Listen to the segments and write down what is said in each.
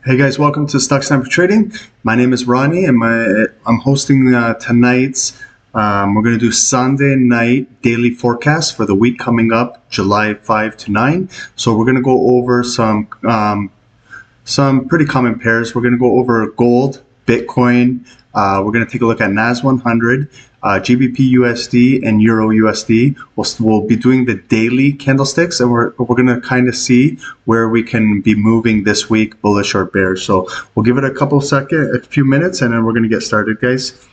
Hey guys, welcome to Stocks Time for Trading. My name is Ronnie, and I'm hosting tonight's. We're going to do Sunday night daily forecast for the week coming up, July 5 to 9. So we're going to go over some pretty common pairs. We're going to go over gold, Bitcoin. We're going to take a look at NAS100, GBPUSD, and EURUSD. We'll be doing the daily candlesticks, and we're going to kind of see where we can be moving this week, bullish or bearish. So we'll give it a few minutes, and then we're going to get started, guys.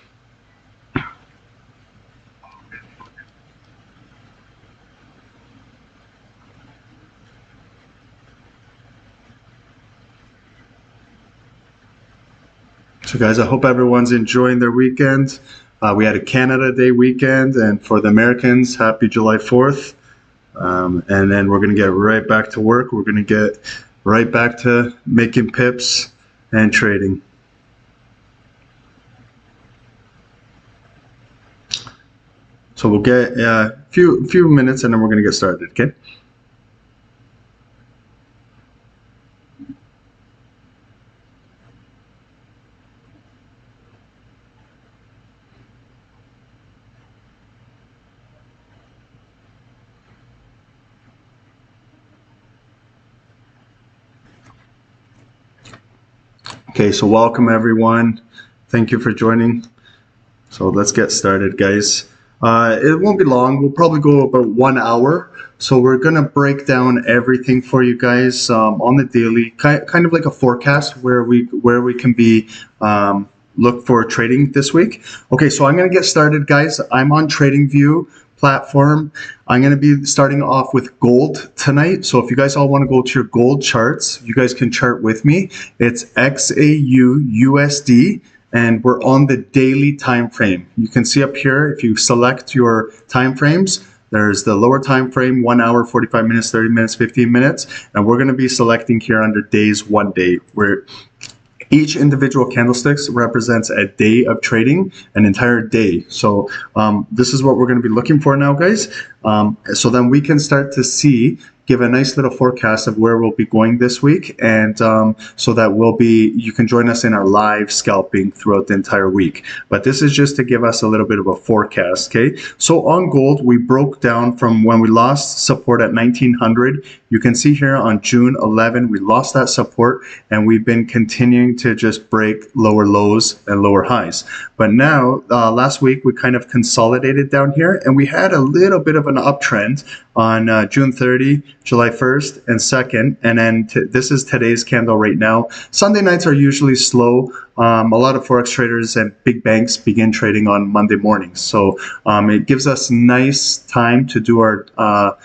So guys, I hope everyone's enjoying their weekend. We had a Canada Day weekend, and for the Americans, happy July 4th. And then we're going to get right back to work. We're going to get right back to making pips and trading. So we'll get a few minutes, and then we're going to get started, okay? Okay, so welcome everyone. Thank you for joining. So let's get started, guys. It won't be long. We'll probably go about 1 hour. So we're gonna break down everything for you guys on the daily, kind of like a forecast where we can be look for trading this week. Okay, so I'm gonna get started, guys. I'm on TradingView platform. I'm going to be starting off with gold tonight. So if you guys all want to go to your gold charts, you guys can chart with me. It's XAUUSD, and we're on the daily time frame. You can see up here, if you select your time frames, there's the lower time frame, 1 hour, 45 minutes, 30 minutes, 15 minutes. And we're going to be selecting here under days, 1 day, where each individual candlesticks represents a day of trading, an entire day. So this is what we're going to be looking for now, guys. So then we can start to give a nice little forecast of where we'll be going this week, and so that you can join us in our live scalping throughout the entire week. But this is just to give us a little bit of a forecast, okay? So on gold, we broke down from when we lost support at 1900. You can see here on June 11, we lost that support, and we've been continuing to just break lower lows and lower highs. But now, last week, we kind of consolidated down here, and we had a little bit of an uptrend on June 30, July 1st and 2nd, and then this is today's candle right now. Sunday nights are usually slow. A lot of Forex traders and big banks begin trading on Monday mornings. So it gives us nice time to do our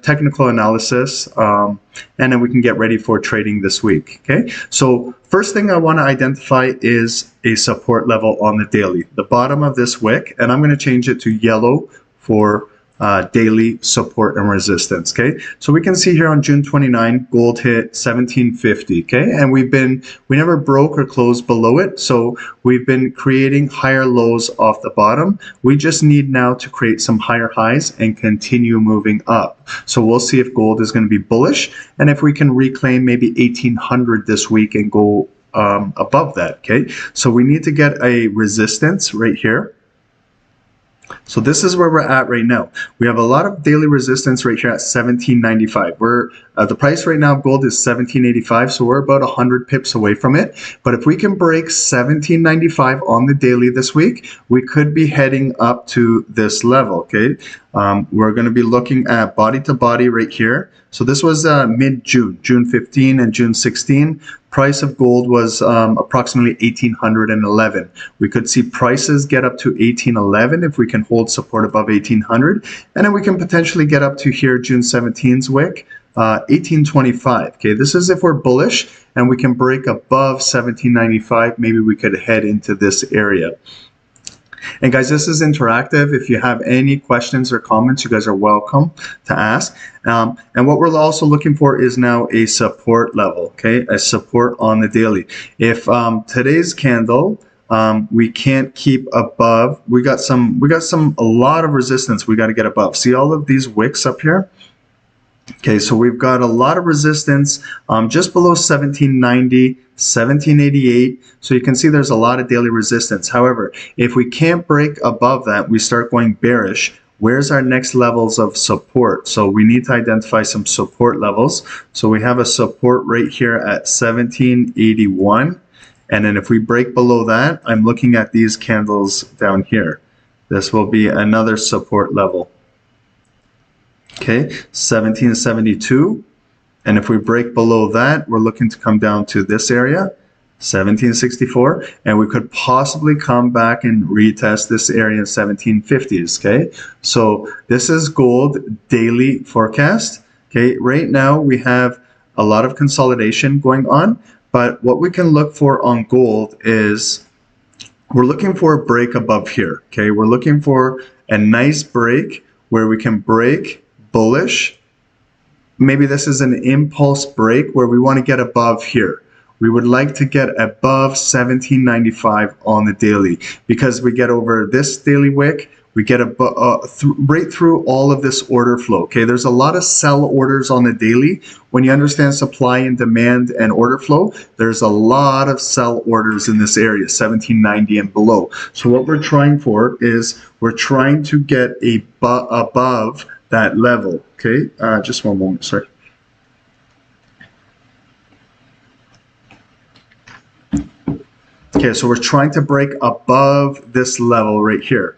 technical analysis, and then we can get ready for trading this week, okay? So first thing I want to identify is a support level on the daily, the bottom of this wick, and I'm going to change it to yellow for daily support and resistance, okay? So we can see here on June 29, gold hit 1750, okay? And we never broke or closed below it, so we've been creating higher lows off the bottom. We just need now to create some higher highs and continue moving up. So we'll see if gold is going to be bullish, and if we can reclaim maybe 1800 this week and go above that, okay? So we need to get a resistance right here. So this is where we're at right now. We have a lot of daily resistance right here at 1795. The price right now of gold is 1785, so we're about 100 pips away from it. But if we can break 1795 on the daily this week, we could be heading up to this level, okay? We're going to be looking at body to body right here. So this was mid-June, June 15 and June 16. Price of gold was approximately 1811. We could see prices get up to 1811 if we can hold support above 1800, and then we can potentially get up to here June 17's wick, 1825. Okay, this is if we're bullish and we can break above 1795. Maybe we could head into this area. And guys, this is interactive. If you have any questions or comments, you guys are welcome to ask. And what we're also looking for is now a support level, okay? A support on the daily. If today's candle, we can't keep above, we got a lot of resistance we got to get above. See all of these wicks up here? Okay, so we've got a lot of resistance just below 1790, 1788. So you can see there's a lot of daily resistance. However, if we can't break above that, we start going bearish. Where's our next levels of support? So we need to identify some support levels. So we have a support right here at 1781. And then if we break below that, I'm looking at these candles down here. This will be another support level. Okay, 1772. And if we break below that, we're looking to come down to this area, 1764. And we could possibly come back and retest this area in 1750s. Okay, so this is gold daily forecast. Okay, right now we have a lot of consolidation going on. But what we can look for on gold is we're looking for a break above here. Okay, we're looking for a nice break where we can break bullish. Maybe this is an impulse break where we want to get above here. We would like to get above 1795 on the daily, because we get over this daily wick, we get right through all of this order flow. Okay, there's a lot of sell orders on the daily. When you understand supply and demand and order flow, there's a lot of sell orders in this area, 1790 and below. So what we're trying for is we're trying to get above that level. Okay, just one moment, sorry. Okay, so we're trying to break above this level right here.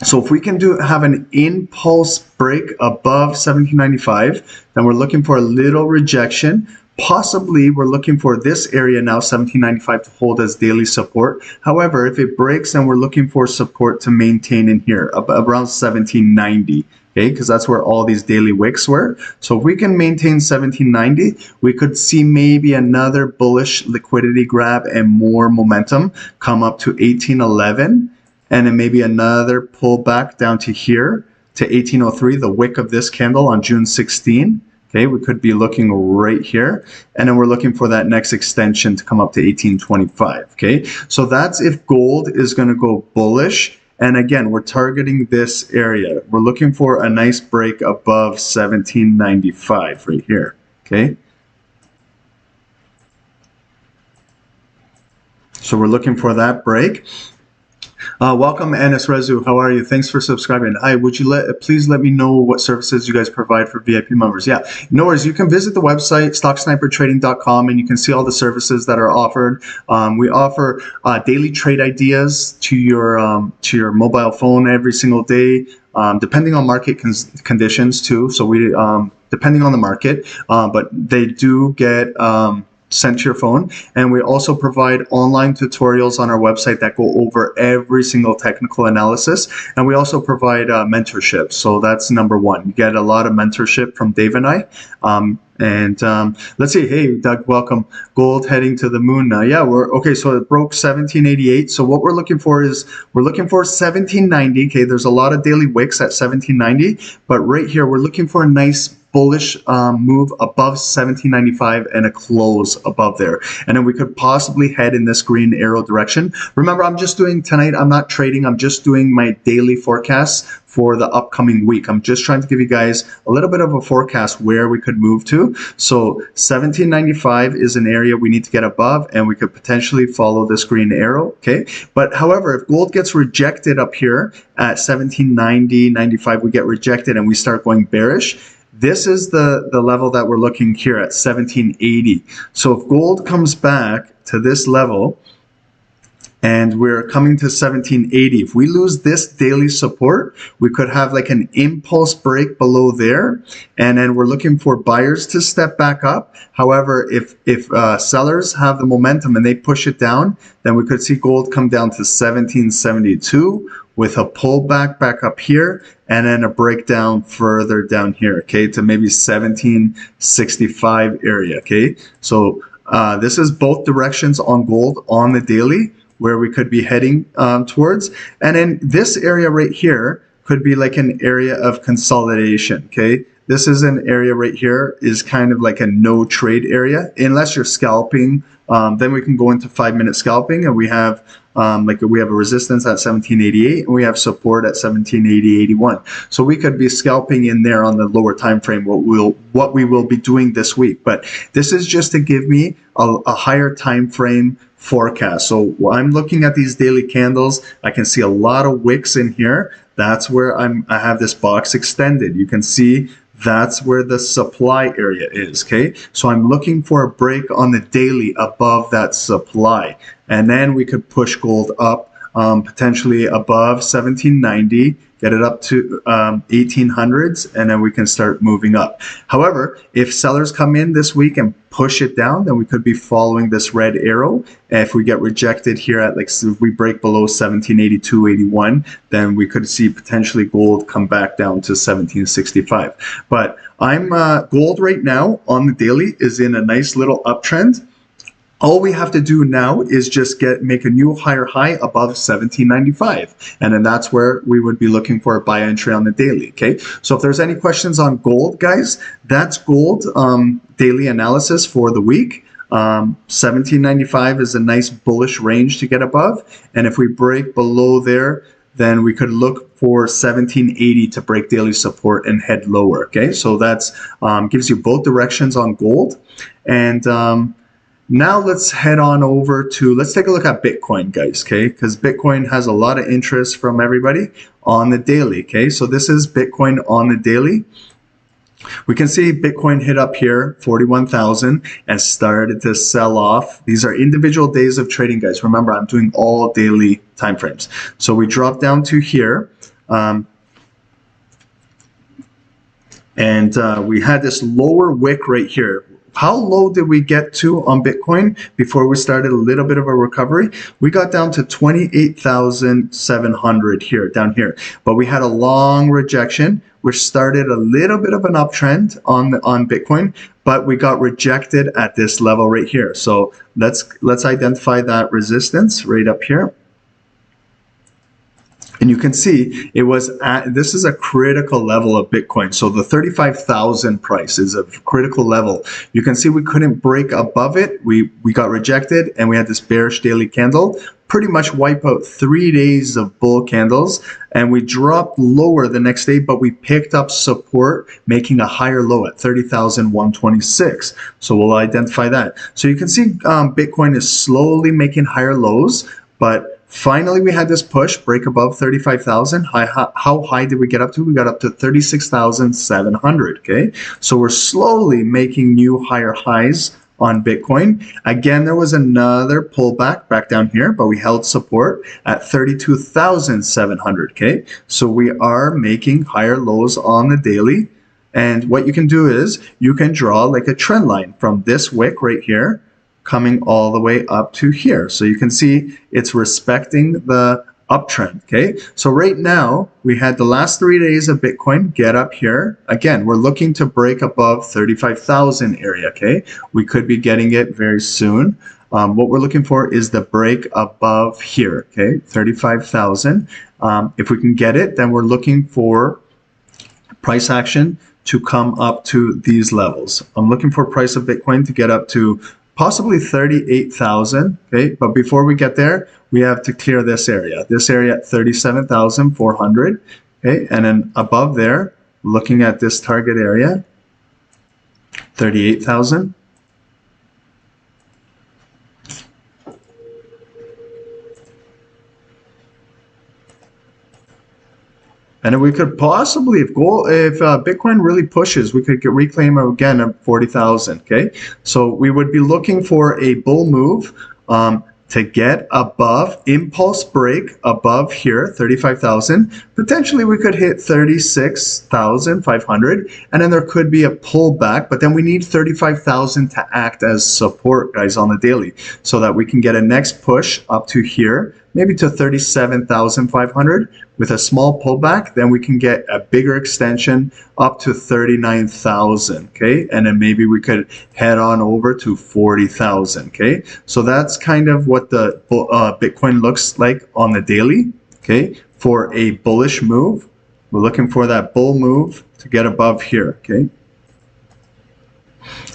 So if we can have an impulse break above 1795, then we're looking for a little rejection. Possibly we're looking for this area now, 1795, to hold as daily support. However, if it breaks, then we're looking for support to maintain in here, around 1790. Okay, because that's where all these daily wicks were. So if we can maintain 1790, we could see maybe another bullish liquidity grab and more momentum come up to 1811. And then maybe another pullback down to here to 1803, the wick of this candle on June 16. Okay, we could be looking right here. And then we're looking for that next extension to come up to 1825. Okay, so that's if gold is going to go bullish. And again, we're targeting this area. We're looking for a nice break above 1795 right here. Okay. So we're looking for that break. Welcome, Anis Rezu. How are you? Thanks for subscribing. Hi, would you please let me know what services you guys provide for VIP members? Yeah, no worries. You can visit the website, stocksnipertrading.com, and you can see all the services that are offered. We offer daily trade ideas to your mobile phone every single day, depending on market conditions too. So we, depending on the market, but they do get sent to your phone. And we also provide online tutorials on our website that go over every single technical analysis. And we also provide mentorship. So that's number one. You get a lot of mentorship from Dave and I. Let's see. Hey, Doug, welcome. Gold heading to the moon now. Yeah, okay. So it broke 1788. So what we're looking for is we're looking for 1790. Okay, there's a lot of daily wicks at 1790, but right here we're looking for a nice bullish move above 1795 and a close above there, and then we could possibly head in this green arrow direction. Remember, I'm just doing tonight, I'm not trading, I'm just doing my daily forecasts for the upcoming week. I'm just trying to give you guys a little bit of a forecast where we could move to. So 1795 is an area we need to get above, and we could potentially follow this green arrow. Okay, but however, if gold gets rejected up here at 1790, 95, we get rejected and we start going bearish. This is the level that we're looking here at 1780. So if gold comes back to this level and we're coming to 1780, if we lose this daily support, we could have like an impulse break below there. And then we're looking for buyers to step back up. However, if sellers have the momentum and they push it down, then we could see gold come down to 1772 with a pullback back up here, and then a breakdown further down here, okay, to maybe 1765 area, okay? So this is both directions on gold on the daily, where we could be heading towards. And then this area right here could be like an area of consolidation, okay? this is an area right here is kind of like a no trade area. Unless you're scalping, then we can go into 5-minute scalping, and we have we have a resistance at 1788, and we have support at 1780.81. So we could be scalping in there on the lower time frame. What we will be doing this week, but this is just to give me a higher time frame forecast. So I'm looking at these daily candles. I can see a lot of wicks in here. That's where I have this box extended. You can see that's where the supply area is, okay? So I'm looking for a break on the daily above that supply. And then we could push gold up, potentially above 1790, get it up to 1800s, and then we can start moving up. However, if sellers come in this week and push it down, then we could be following this red arrow. And if we get rejected here at if we break below 1782.81, then we could see potentially gold come back down to 1765. But I'm gold right now on the daily is in a nice little uptrend. All we have to do now is just make a new higher high above 1795. And then that's where we would be looking for a buy entry on the daily, okay? So if there's any questions on gold, guys, that's gold daily analysis for the week. 1795 is a nice bullish range to get above. And if we break below there, then we could look for 1780 to break daily support and head lower, okay? So that's gives you both directions on gold. And now let's head on over to, let's take a look at Bitcoin, guys, okay? Because Bitcoin has a lot of interest from everybody on the daily, okay? So this is Bitcoin on the daily. We can see Bitcoin hit up here, 41,000, and started to sell off. These are individual days of trading, guys. Remember, I'm doing all daily time frames. So we dropped down to here. And we had this lower wick right here. How low did we get to on Bitcoin before we started a little bit of a recovery? We got down to 28,700 here, down here. But we had a long rejection, which started a little bit of an uptrend on Bitcoin, but we got rejected at this level right here. So let's identify that resistance right up here. And you can see it was this is a critical level of Bitcoin. So the 35,000 price is a critical level. You can see we couldn't break above it. We got rejected, and we had this bearish daily candle, pretty much wipe out 3 days of bull candles, and we dropped lower the next day, but we picked up support, making a higher low at 30,126. So we'll identify that. So you can see Bitcoin is slowly making higher lows, but finally, we had this push, break above 35,000. How high did we get up to? We got up to 36,700, okay? So we're slowly making new higher highs on Bitcoin. Again, there was another pullback back down here, but we held support at 32,700, okay? So we are making higher lows on the daily. And what you can do is you can draw like a trend line from this wick right here, coming all the way up to here. So you can see it's respecting the uptrend, okay? So right now, we had the last 3 days of Bitcoin get up here. Again, we're looking to break above 35,000 area, okay? We could be getting it very soon. What we're looking for is the break above here, okay? 35,000. If we can get it, then we're looking for price action to come up to these levels. I'm looking for price of Bitcoin to get up to possibly 38,000, okay? But before we get there, we have to clear this area at 37,400, okay? And then above there, looking at this target area, 38,000. And then we could possibly, if Bitcoin really pushes, we could reclaim again at 40,000. Okay, so we would be looking for a bull move to get above, impulse break above here, 35,000. Potentially we could hit 36,500, and then there could be a pullback, but then we need 35,000 to act as support, guys, on the daily, so that we can get a next push up to here, maybe to 37,500 with a small pullback. Then we can get a bigger extension up to 39,000, okay? And then maybe we could head on over to 40,000, okay? So that's kind of what the Bitcoin looks like on the daily, okay, for a bullish move. We're looking for that bull move to get above here, okay?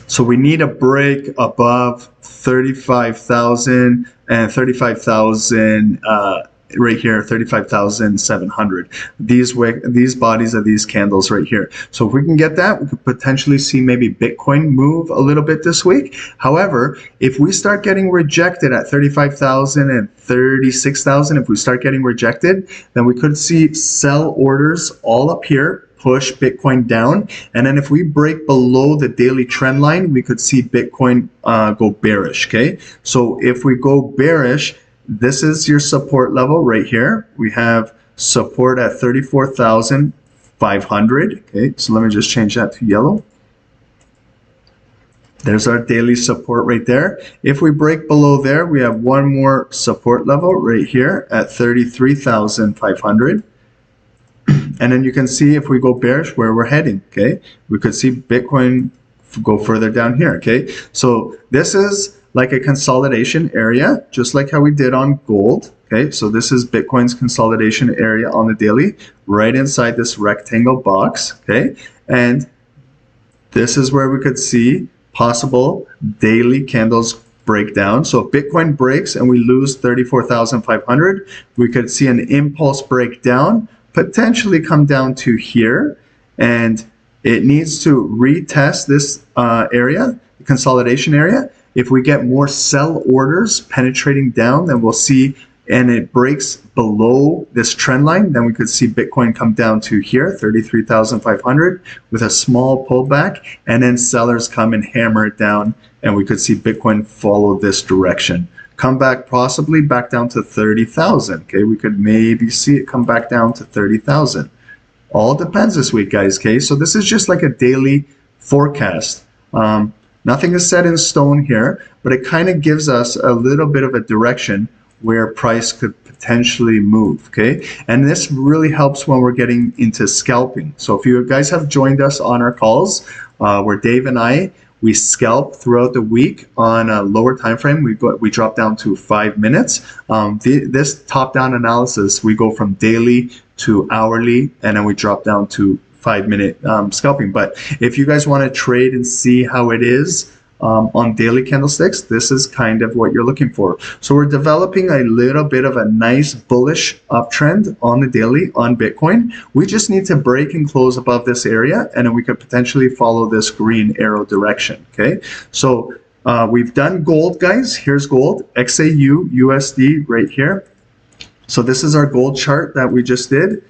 So we need a break above 35,000 and 35,000 right here, 35,700. These bodies of these candles right here. So if we can get that, we could potentially see maybe Bitcoin move a little bit this week. However, if we start getting rejected at 35,000 and 36,000, if we start getting rejected, then we could see sell orders all up here, push Bitcoin down. And then if we break below the daily trend line, we could see Bitcoin go bearish, okay? So if we go bearish, this is your support level right here. We have support at 34,500, okay? So let me just change that to yellow. There's our daily support right there. If we break below there, we have one more support level right here at 33,500. And then you can see if we go bearish where we're heading, okay? We could see Bitcoin go further down here, okay? So this is like a consolidation area, just like how we did on gold, okay? So this is Bitcoin's consolidation area on the daily, right inside this rectangle box, okay? And this is where we could see possible daily candles breakdown. So if Bitcoin breaks and we lose 34,500, we could see an impulse breakdown, potentially come down to here, and it needs to retest this area, the consolidation area. If we get more sell orders penetrating down, then we'll see, and it breaks below this trend line, then we could see Bitcoin come down to here, 33,500, with a small pullback, and then sellers come and hammer it down, and we could see Bitcoin follow this direction. Come back possibly back down to 30,000, okay? We could maybe see it come back down to 30,000. All depends this week, guys, okay? So this is just like a daily forecast. Nothing is set in stone here, but it kind of gives us a little bit of a direction where price could potentially move, okay? And this really helps when we're getting into scalping. So if you guys have joined us on our calls, where Dave and we scalp throughout the week on a lower time frame. We drop down to 5 minutes. This top-down analysis, we go from daily to hourly, and then we drop down to 5-minute scalping. But if you guys want to trade and see how it is on daily candlesticks, this is kind of what you're looking for. So we're developing a little bit of a nice bullish uptrend on the daily on Bitcoin. We just need to break and close above this area, and then we could potentially follow this green arrow direction, okay? So we've done gold, guys. Here's gold, XAU, USD right here. So this is our gold chart that we just did.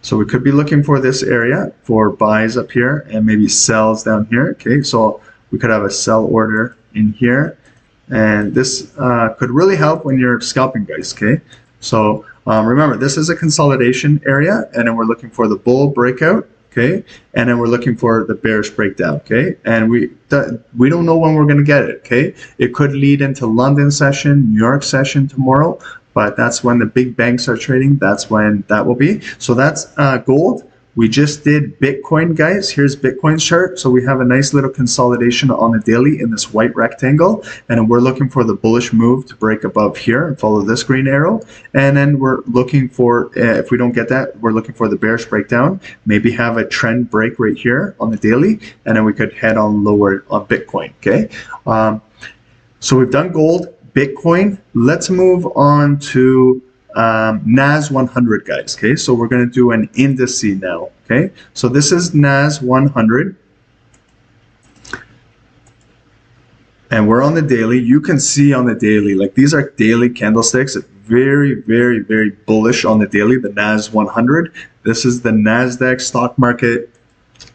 So we could be looking for this area for buys up here and maybe sells down here, okay? So we could have a sell order in here, and this could really help when you're scalping, guys, okay? So remember, this is a consolidation area, and then we're looking for the bull breakout, okay? And then we're looking for the bearish breakdown, okay? And we don't know when we're gonna get it, okay? It could lead into London session, New York session tomorrow, but that's when the big banks are trading. That's when that will be. So that's gold. We just did Bitcoin, guys. Here's Bitcoin's chart. So we have a nice little consolidation on the daily in this white rectangle. And we're looking for the bullish move to break above here and follow this green arrow. And then we're looking for, if we don't get that, we're looking for the bearish breakdown. Maybe have a trend break right here on the daily. And then we could head on lower on Bitcoin, okay? So we've done gold, Bitcoin. Let's move on to NAS100, guys, okay? So we're going to do an indice now, okay? So this is NAS100, and we're on the daily. You can see on the daily, like these are daily candlesticks, very, very, very bullish on the daily, the NAS100. This is the NASDAQ stock market.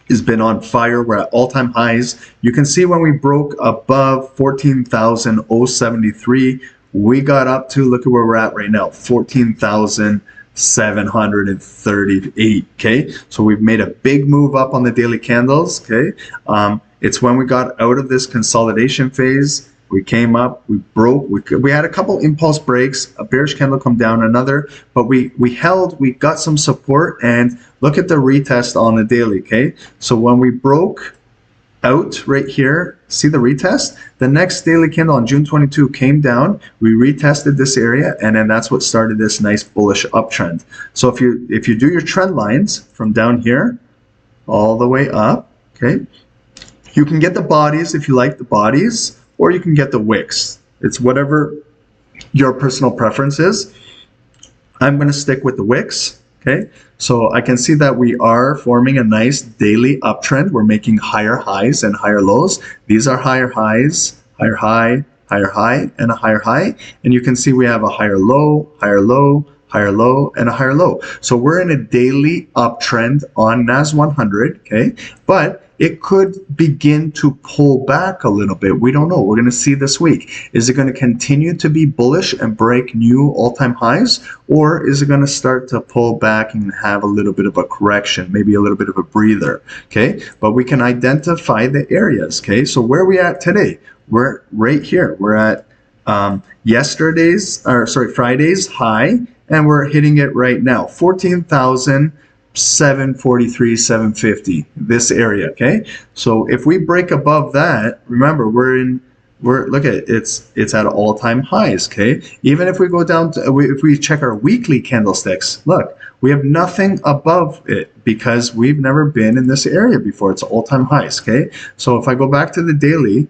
Has been on fire. We're at all-time highs. You can see when we broke above 14,073, we got up to, look at where we're at right now, 14,738, okay? So we've made a big move up on the daily candles, okay? It's when we got out of this consolidation phase, we came up, we broke, we had a couple impulse breaks, a bearish candle come down, another, but we held, we got some support, and look at the retest on the daily, okay? So when we broke out right here. See the retest? The next daily candle on June 22 came down. We retested this area, and then that's what started this nice bullish uptrend. So if you do your trend lines from down here all the way up, okay, you can get the bodies if you like the bodies, or you can get the wicks. It's whatever your personal preference is. I'm going to stick with the wicks. Okay, so I can see that we are forming a nice daily uptrend. We're making higher highs and higher lows. These are higher highs, higher high, higher high, and a higher high. And you can see we have a higher low, higher low, higher low, and a higher low. So we're in a daily uptrend on NAS100, okay? But it could begin to pull back a little bit. We don't know. We're going to see this week. Is it going to continue to be bullish and break new all-time highs? Or is it going to start to pull back and have a little bit of a correction, maybe a little bit of a breather, okay? But we can identify the areas, okay? So where are we at today? We're right here. We're at Friday's high, and we're hitting it right now, 14,743, 750, this area, okay? So if we break above that, remember look at it, it's at all-time highs, okay? Even if we go down to, if we check our weekly candlesticks, look, we have nothing above it because we've never been in this area before. It's all-time highs, okay? So if I go back to the daily,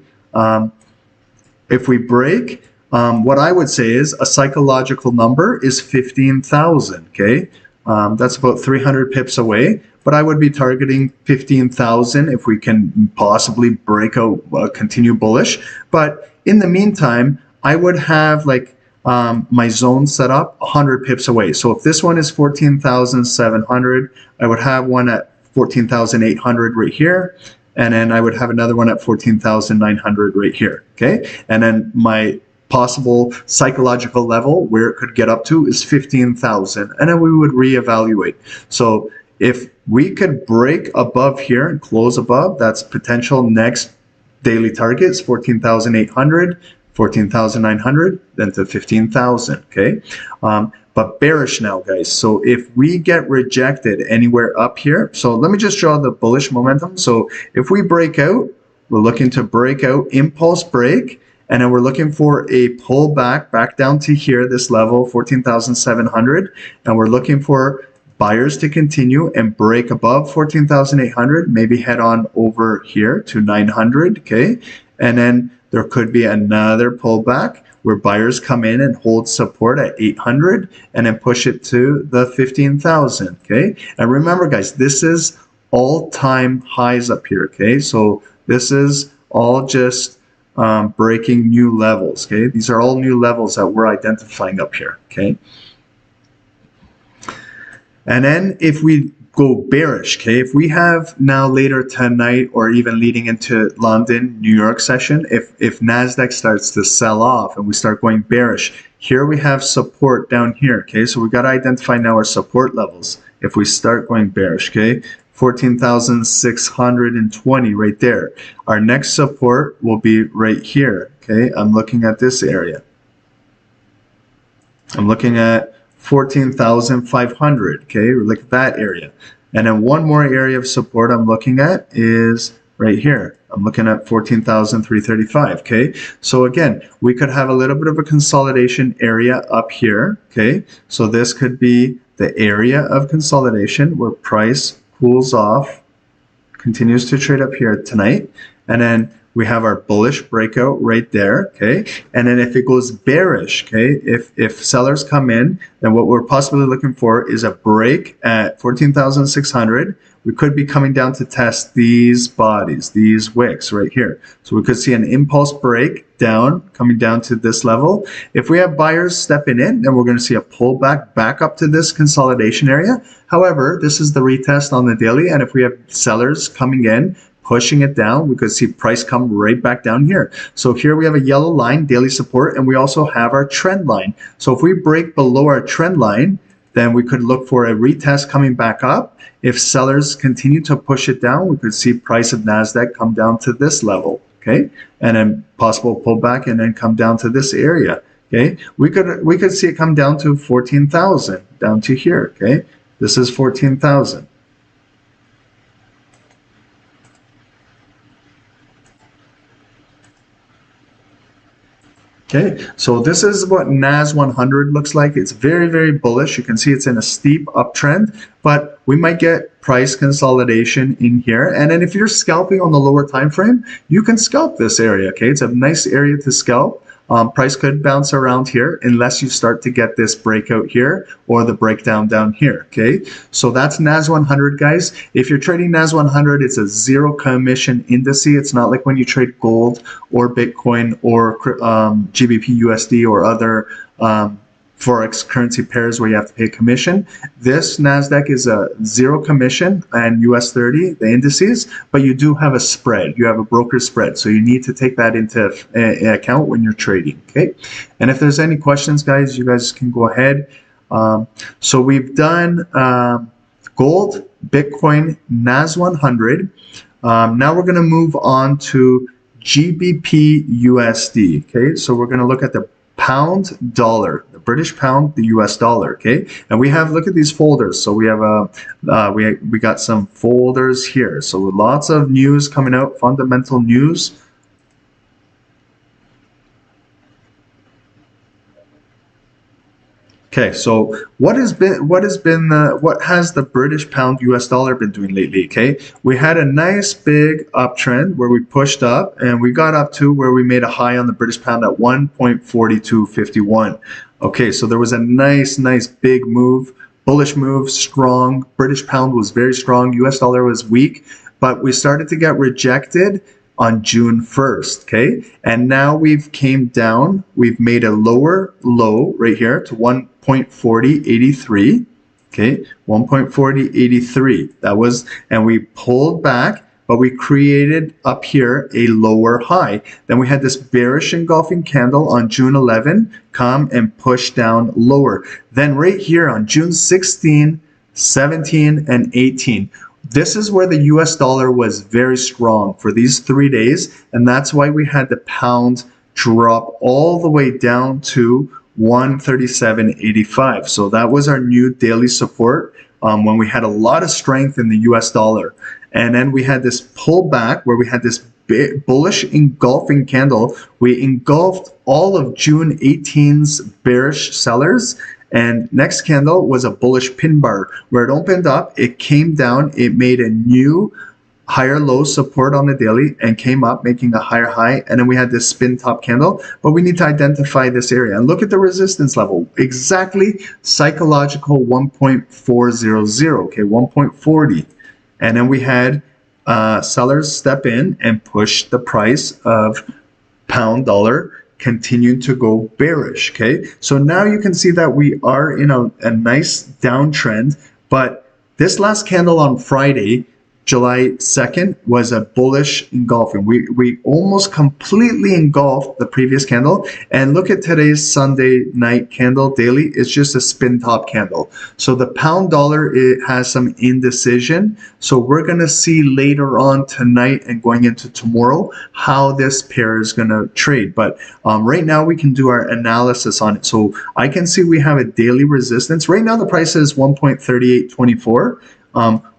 if we break, what I would say is a psychological number is 15,000, okay? That's about 300 pips away, but I would be targeting 15,000 if we can possibly break out, continue bullish. But in the meantime, I would have like my zone set up 100 pips away. So if this one is 14,700, I would have one at 14,800 right here. And then I would have another one at 14,900 right here, okay? And then my possible psychological level where it could get up to is 15,000, and then we would reevaluate. So if we could break above here and close above, that's potential next daily targets, 14,800, 14,900, then to 15,000, okay? But bearish now, guys. So if we get rejected anywhere up here, so let me just draw the bullish momentum. So if we break out, we're looking to break out, impulse break, and then we're looking for a pullback back down to here, this level, 14,700. And we're looking for buyers to continue and break above 14,800, maybe head on over here to 900, okay? And then there could be another pullback where buyers come in and hold support at 800 and then push it to the 15,000, okay? And remember, guys, this is all-time highs up here, okay? So this is all just breaking new levels, okay? These are all new levels that we're identifying up here, okay? And then if we go bearish, okay, if we have now later tonight or even leading into London, New York session, if NASDAQ starts to sell off and we start going bearish, here we have support down here, okay? So we got to identify now our support levels if we start going bearish, okay? 14,620 right there. Our next support will be right here, okay? I'm looking at this area. I'm looking at 14,500, okay? Look at that area. And then one more area of support I'm looking at is right here. I'm looking at 14,335, okay? So again, we could have a little bit of a consolidation area up here, okay? So this could be the area of consolidation where price cools off, continues to trade up here tonight, and then we have our bullish breakout right there, okay? And then if it goes bearish, okay, if sellers come in, then what we're possibly looking for is a break at 14,600. We could be coming down to test these bodies, these wicks right here. So we could see an impulse break down, coming down to this level. If we have buyers stepping in, then we're going to see a pullback back up to this consolidation area. However, this is the retest on the daily, and if we have sellers coming in, pushing it down, we could see price come right back down here. So here we have a yellow line, daily support, and we also have our trend line. So if we break below our trend line, then we could look for a retest coming back up. If sellers continue to push it down, we could see price of NASDAQ come down to this level, okay? And then possible pullback and then come down to this area, okay? We could see it come down to 14,000, down to here, okay? This is 14,000. Okay, so this is what NAS100 looks like. It's very, very bullish. You can see it's in a steep uptrend, but we might get price consolidation in here. And then if you're scalping on the lower time frame, you can scalp this area. Okay, it's a nice area to scalp. Price could bounce around here unless you start to get this breakout here or the breakdown down here. Okay, so that's NAS100, guys. If you're trading NAS100, it's a zero commission index. It's not like when you trade gold or Bitcoin or GBPUSD or other Forex currency pairs where you have to pay commission. This NASDAQ is a zero commission and US 30, the indices, but you do have a spread. You have a broker spread. So you need to take that into account when you're trading. Okay. And if there's any questions, guys, you guys can go ahead. So we've done gold, Bitcoin, NAS100. Now we're going to move on to GBPUSD. Okay. So we're going to look at the pound dollar, the British pound, the US dollar. Okay, and we have, look at these folders. So we have we got some folders here. So lots of news coming out, fundamental news. Okay, so what has the British pound US dollar been doing lately? Okay, we had a nice big uptrend where we pushed up and we got up to where we made a high on the British pound at 1.4251. Okay, so there was a nice big move, bullish move, strong. British pound was very strong, US dollar was weak, but we started to get rejected on June 1st, okay? And now we've came down, we've made a lower low right here to 1.4083, okay? 1.4083, that was, and we pulled back, but we created up here a lower high. Then we had this bearish engulfing candle on June 11, come and push down lower. Then right here on June 16, 17, and 18, this is where the US dollar was very strong for these 3 days, and that's why we had the pound drop all the way down to 137.85. So that was our new daily support when we had a lot of strength in the US dollar. And then we had this pullback where we had this bullish engulfing candle. We engulfed all of June 18's bearish sellers. And next candle was a bullish pin bar where it opened up, it came down, it made a new higher low support on the daily and came up making a higher high. And then we had this spin top candle, but we need to identify this area and look at the resistance level, exactly psychological 1.400, okay, 1.40. And then we had sellers step in and push the price of pound dollar continue to go bearish. Okay, so now you can see that we are in a nice downtrend, but this last candle on Friday, July 2nd, was a bullish engulfing. We almost completely engulfed the previous candle. And look at today's Sunday night candle daily. It's just a spin top candle. So the pound dollar, it has some indecision. So we're going to see later on tonight and going into tomorrow how this pair is going to trade. But right now we can do our analysis on it. So I can see we have a daily resistance. Right now the price is 1.3824.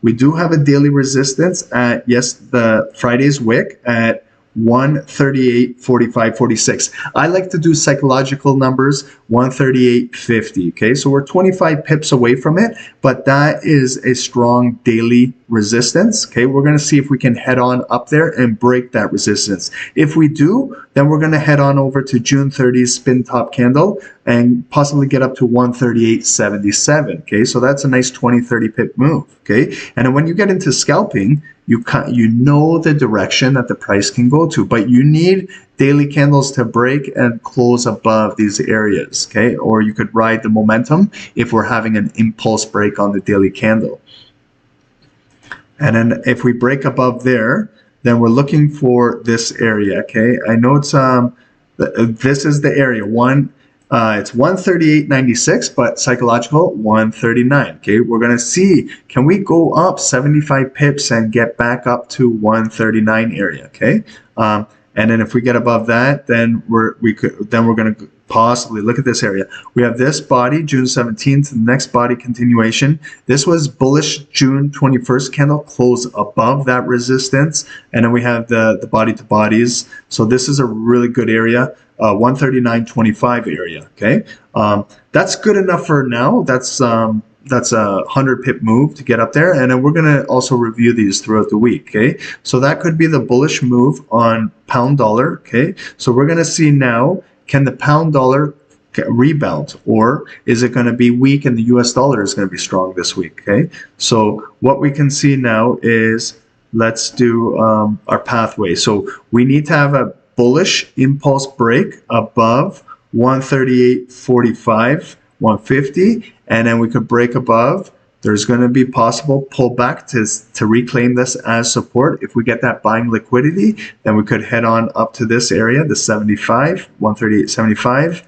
We do have a daily resistance at, yes, the Friday's wick at 138.45.46. I like to do psychological numbers, 138.50. Okay, so we're 25 pips away from it, but that is a strong daily resistance. Okay, we're going to see if we can head on up there and break that resistance. If we do, then we're going to head on over to June 30's spin top candle and possibly get up to 138.77. Okay, so that's a nice 20-30 pip move. Okay, and then when you get into scalping, you know the direction that the price can go to, but you need daily candles to break and close above these areas, okay? Or you could ride the momentum if we're having an impulse break on the daily candle. And then if we break above there, then we're looking for this area, okay? I know it's this is the area it's 138.96, but psychological 139. Okay, we're gonna see, can we go up 75 pips and get back up to 139 area? Okay, And then if we get above that, then we're going to possibly look at this area. We have this body, June 17th, the next body continuation. This was bullish June 21st candle, close above that resistance. And then we have the body to bodies. So this is a really good area, 139.25 area. Okay. That's good enough for now. That's a 100 pip move to get up there. And then we're going to also review these throughout the week. Okay. So that could be the bullish move on pound dollar. Okay. So we're going to see now, can the pound dollar rebound, or is it going to be weak and the US dollar is going to be strong this week? Okay. So what we can see now is, let's do our pathway. So we need to have a bullish impulse break above 138.45, 150, and then we could break above. There's going to be possible pullback to reclaim this as support. If we get that buying liquidity, then we could head on up to this area, the 75, 138.75,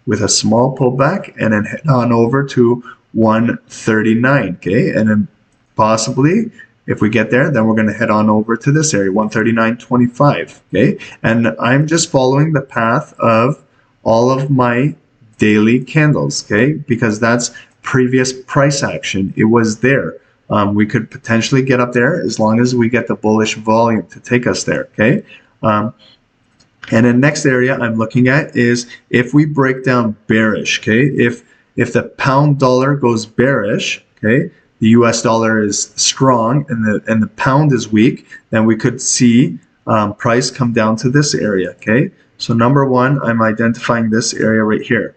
with a small pullback, and then head on over to 139. Okay, and then possibly, if we get there, then we're going to head on over to this area, 139.25. Okay, and I'm just following the path of all of my daily candles. Okay, because that's previous price action. It was there. We could potentially get up there as long as we get the bullish volume to take us there. Okay. And the next area I'm looking at is if we break down bearish. Okay. If the pound dollar goes bearish, okay, the US dollar is strong and the pound is weak, then we could see price come down to this area. Okay. So number one, I'm identifying this area right here.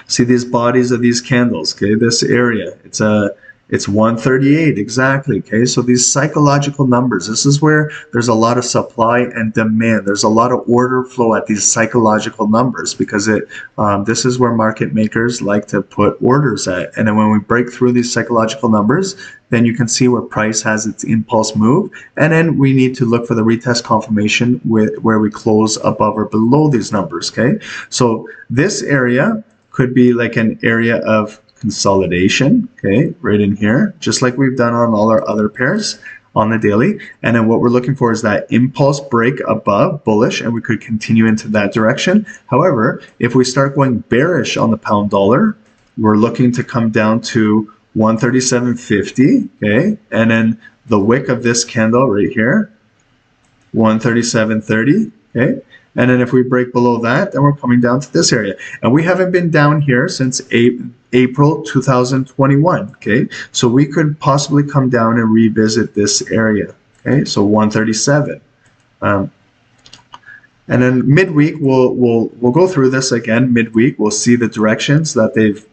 See these bodies of these candles, okay? This area, it's 138 exactly, okay? So these psychological numbers, this is where there's a lot of supply and demand. There's a lot of order flow at these psychological numbers because this is where market makers like to put orders at. And then when we break through these psychological numbers, then you can see where price has its impulse move. And then we need to look for the retest confirmation where we close above or below these numbers, okay? So this area could be like an area of consolidation, okay, right in here, just like we've done on all our other pairs on the daily. And then what we're looking for is that impulse break above bullish, and we could continue into that direction. However, if we start going bearish on the pound dollar, we're looking to come down to 137.50, okay, and then the wick of this candle right here, 137.30, okay. And then if we break below that, then we're coming down to this area. And we haven't been down here since April 2021, okay? So we could possibly come down and revisit this area, okay? So 137. And then midweek, we'll go through this again. Midweek, we'll see the directions that they've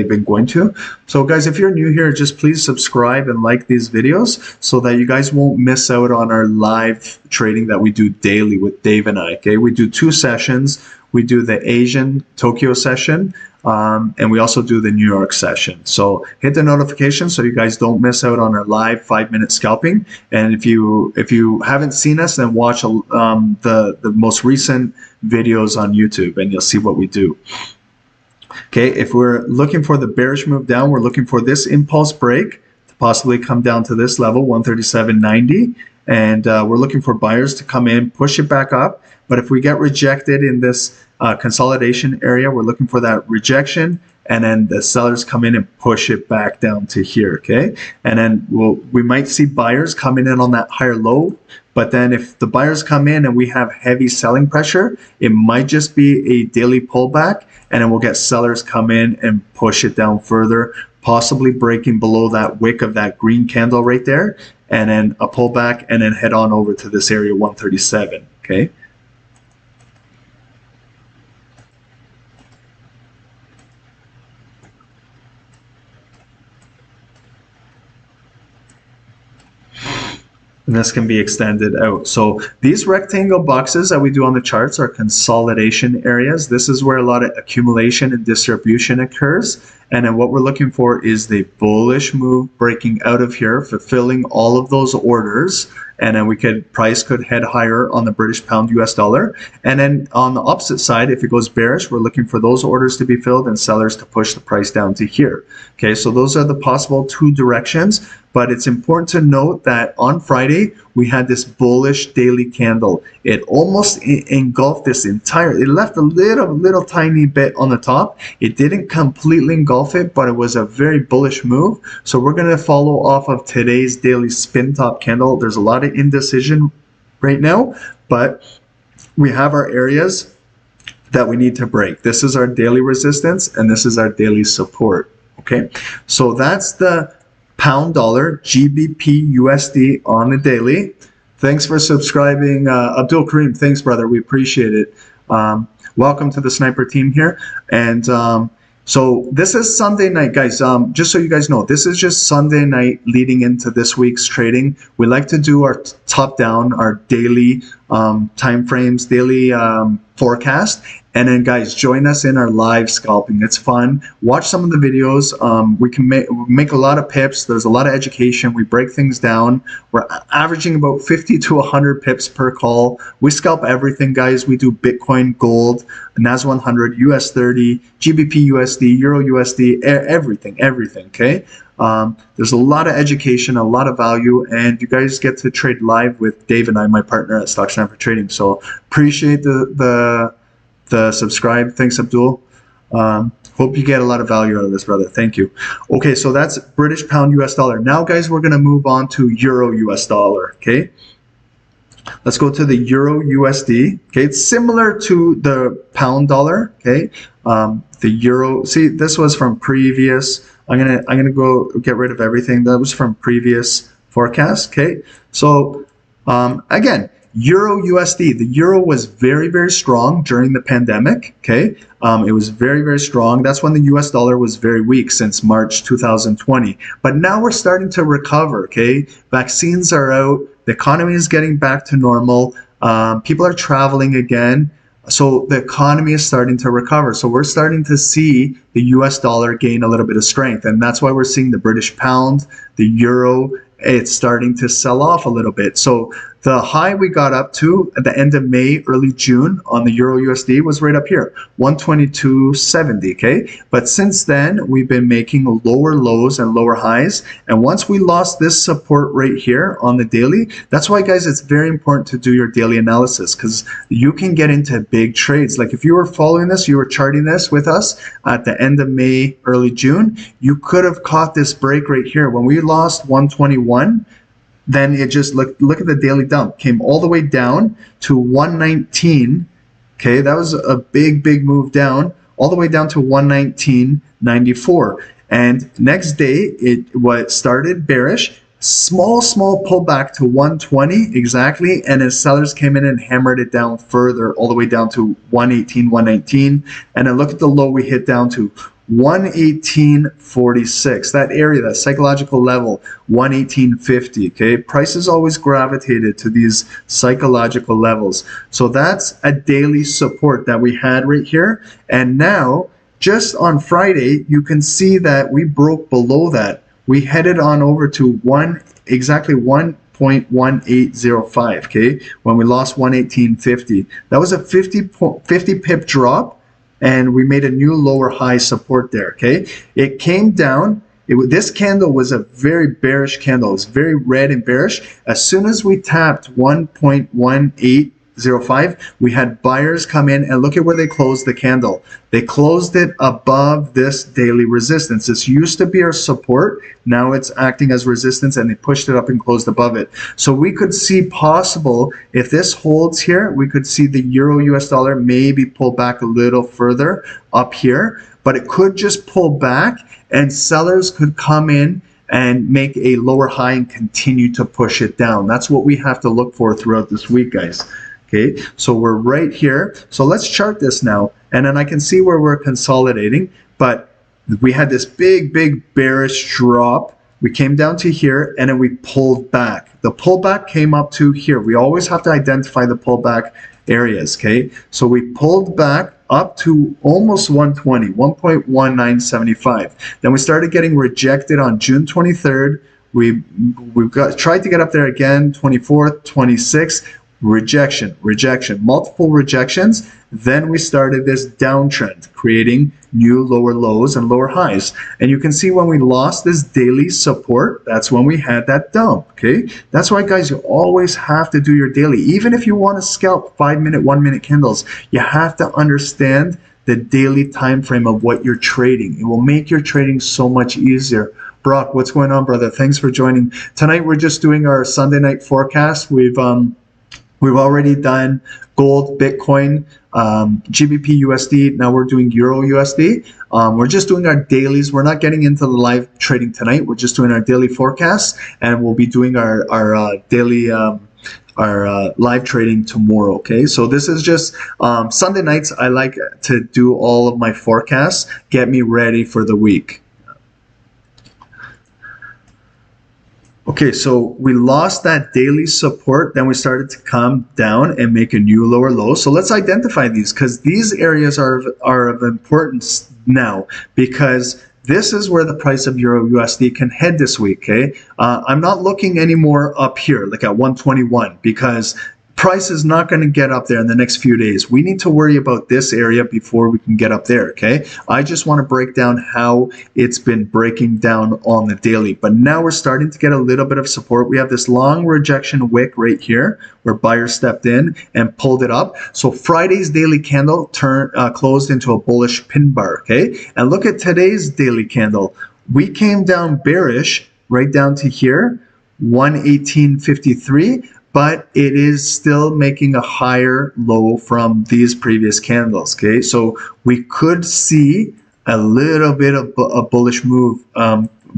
been going to. So guys, if you're new here, just please subscribe and like these videos so that you guys won't miss out on our live trading that we do daily with Dave and I. Okay, we do 2 sessions. We do the Asian Tokyo session, and we also do the New York session. So hit the notification so you guys don't miss out on our live 5-minute scalping. And if you haven't seen us, then watch the most recent videos on YouTube, and you'll see what we do. Okay, if we're looking for the bearish move down, we're looking for this impulse break to possibly come down to this level, 137.90. And we're looking for buyers to come in, push it back up. But if we get rejected in this consolidation area, we're looking for that rejection. And then the sellers come in and push it back down to here, okay? And then we might see buyers coming in on that higher low. But then if the buyers come in and we have heavy selling pressure, it might just be a daily pullback, and then we'll get sellers come in and push it down further, possibly breaking below that wick of that green candle right there, and then a pullback, and then head on over to this area, 137, okay? And this can be extended out. So these rectangle boxes that we do on the charts are consolidation areas. This is where a lot of accumulation and distribution occurs. And then what we're looking for is the bullish move breaking out of here, fulfilling all of those orders. And then price could head higher on the British pound US dollar. And then on the opposite side, if it goes bearish, we're looking for those orders to be filled and sellers to push the price down to here. Okay, so those are the possible 2 directions. But it's important to note that on Friday, we had this bullish daily candle. It almost engulfed this entire, it left a little tiny bit on the top. It didn't completely engulf it, but it was a very bullish move. So we're going to follow off of today's daily spin top candle. There's a lot of indecision right now, but we have our areas that we need to break. This is our daily resistance and this is our daily support. Okay, so that's the pound dollar GBPUSD on the daily. Thanks for subscribing, Abdul Karim. Thanks, brother. We appreciate it. Welcome to the Sniper team here. And so this is Sunday night, guys. Just so you guys know, this is just Sunday night leading into this week's trading. We like to do our top down, our daily time frames, daily forecast. And then, guys, join us in our live scalping. It's fun. Watch some of the videos. We can make a lot of pips. There's a lot of education. We break things down. We're averaging about 50 to 100 pips per call. We scalp everything, guys. We do Bitcoin, gold, NAS100, US30, GBPUSD, EURUSD, everything, okay? There's a lot of education, a lot of value, and you guys get to trade live with Dave and I, my partner at Stock Sniper Trading. So appreciate the subscribe. Thanks, Abdul. Hope you get a lot of value out of this, brother. Thank you. Okay, so that's British pound US dollar. Now, guys, we're going to move on to Euro US dollar. Okay, let's go to the Euro USD. Okay, it's similar to the pound dollar. Okay, the Euro. See, this was from previous. I'm gonna go get rid of everything that was from previous forecast. Okay, so again, Euro USD, the euro was very, very strong during the pandemic. Okay, it was very, very strong. That's when the US dollar was very weak since March 2020. But now we're starting to recover. Okay, vaccines are out. The economy is getting back to normal. People are traveling again. So the economy is starting to recover. So we're starting to see the US dollar gain a little bit of strength. And that's why we're seeing the British pound, the euro, it's starting to sell off a little bit. So the high we got up to at the end of May, early June on the Euro USD was right up here, 122.70, okay? But since then, we've been making lower lows and lower highs. And once we lost this support right here on the daily, that's why, guys, it's very important to do your daily analysis, because you can get into big trades. Like if you were following this, you were charting this with us at the end of May, early June, you could have caught this break right here. When we lost 121, then it just look at the daily dump, came all the way down to 119. Okay, that was a big move down, all the way down to 119.94. And next day it started bearish, small pullback to 120 exactly, and as sellers came in and hammered it down further, all the way down to 118, 119. And then look at the low we hit down to 118.46, that area, that psychological level, 118.50. Okay, prices always gravitated to these psychological levels. So that's a daily support that we had right here. And now, just on Friday, you can see that we broke below that. We headed on over to exactly 1.1805. Okay, when we lost 118.50, that was a 50 pip drop. And we made a new lower high support there. Okay, it came down. This candle was a very bearish candle. It's very red and bearish. As soon as we tapped 1.1805, we had buyers come in, and look at where they closed the candle. They closed it above this daily resistance. This used to be our support. Now it's acting as resistance, and they pushed it up and closed above it. So we could see possible, if this holds here, we could see the Euro US dollar maybe pull back a little further up here, but it could just pull back and sellers could come in and make a lower high and continue to push it down. That's what we have to look for throughout this week, guys. Okay, so we're right here. So let's chart this now, and then I can see where we're consolidating, but we had this big bearish drop. We came down to here, and then we pulled back. The pullback came up to here. We always have to identify the pullback areas, okay? So we pulled back up to almost 120, 1.1975. Then we started getting rejected on June 23rd. We tried to get up there again, 24th, 26th. rejection, rejection, multiple rejections. Then we started this downtrend, creating new lower lows and lower highs. And you can see when we lost this daily support, that's when we had that dump, okay? That's why, guys, you always have to do your daily. Even if you want to scalp 5-minute, 1-minute candles, you have to understand the daily time frame of what you're trading. It will make your trading so much easier. Brock, what's going on, brother? Thanks for joining. Tonight, we're just doing our Sunday night forecast. We've already done gold, Bitcoin, GBPUSD. Now we're doing EURUSD. We're just doing our dailies. We're not getting into the live trading tonight. We're just doing our daily forecast, and we'll be doing our daily live trading tomorrow. Okay, so this is just Sunday nights. I like to do all of my forecasts, get me ready for the week. Okay, so we lost that daily support, then we started to come down and make a new lower low. So let's identify these, because these areas are of importance now, because this is where the price of EURUSD can head this week, okay? I'm not looking anymore up here, like at 121, because price is not going to get up there in the next few days. We need to worry about this area before we can get up there, okay? I just want to break down how it's been breaking down on the daily. But now we're starting to get a little bit of support. We have this long rejection wick right here where buyers stepped in and pulled it up. So Friday's daily candle closed into a bullish pin bar, okay? And look at today's daily candle. We came down bearish right down to here, 118.53. But it is still making a higher low from these previous candles, okay? So we could see a little bit of a bullish move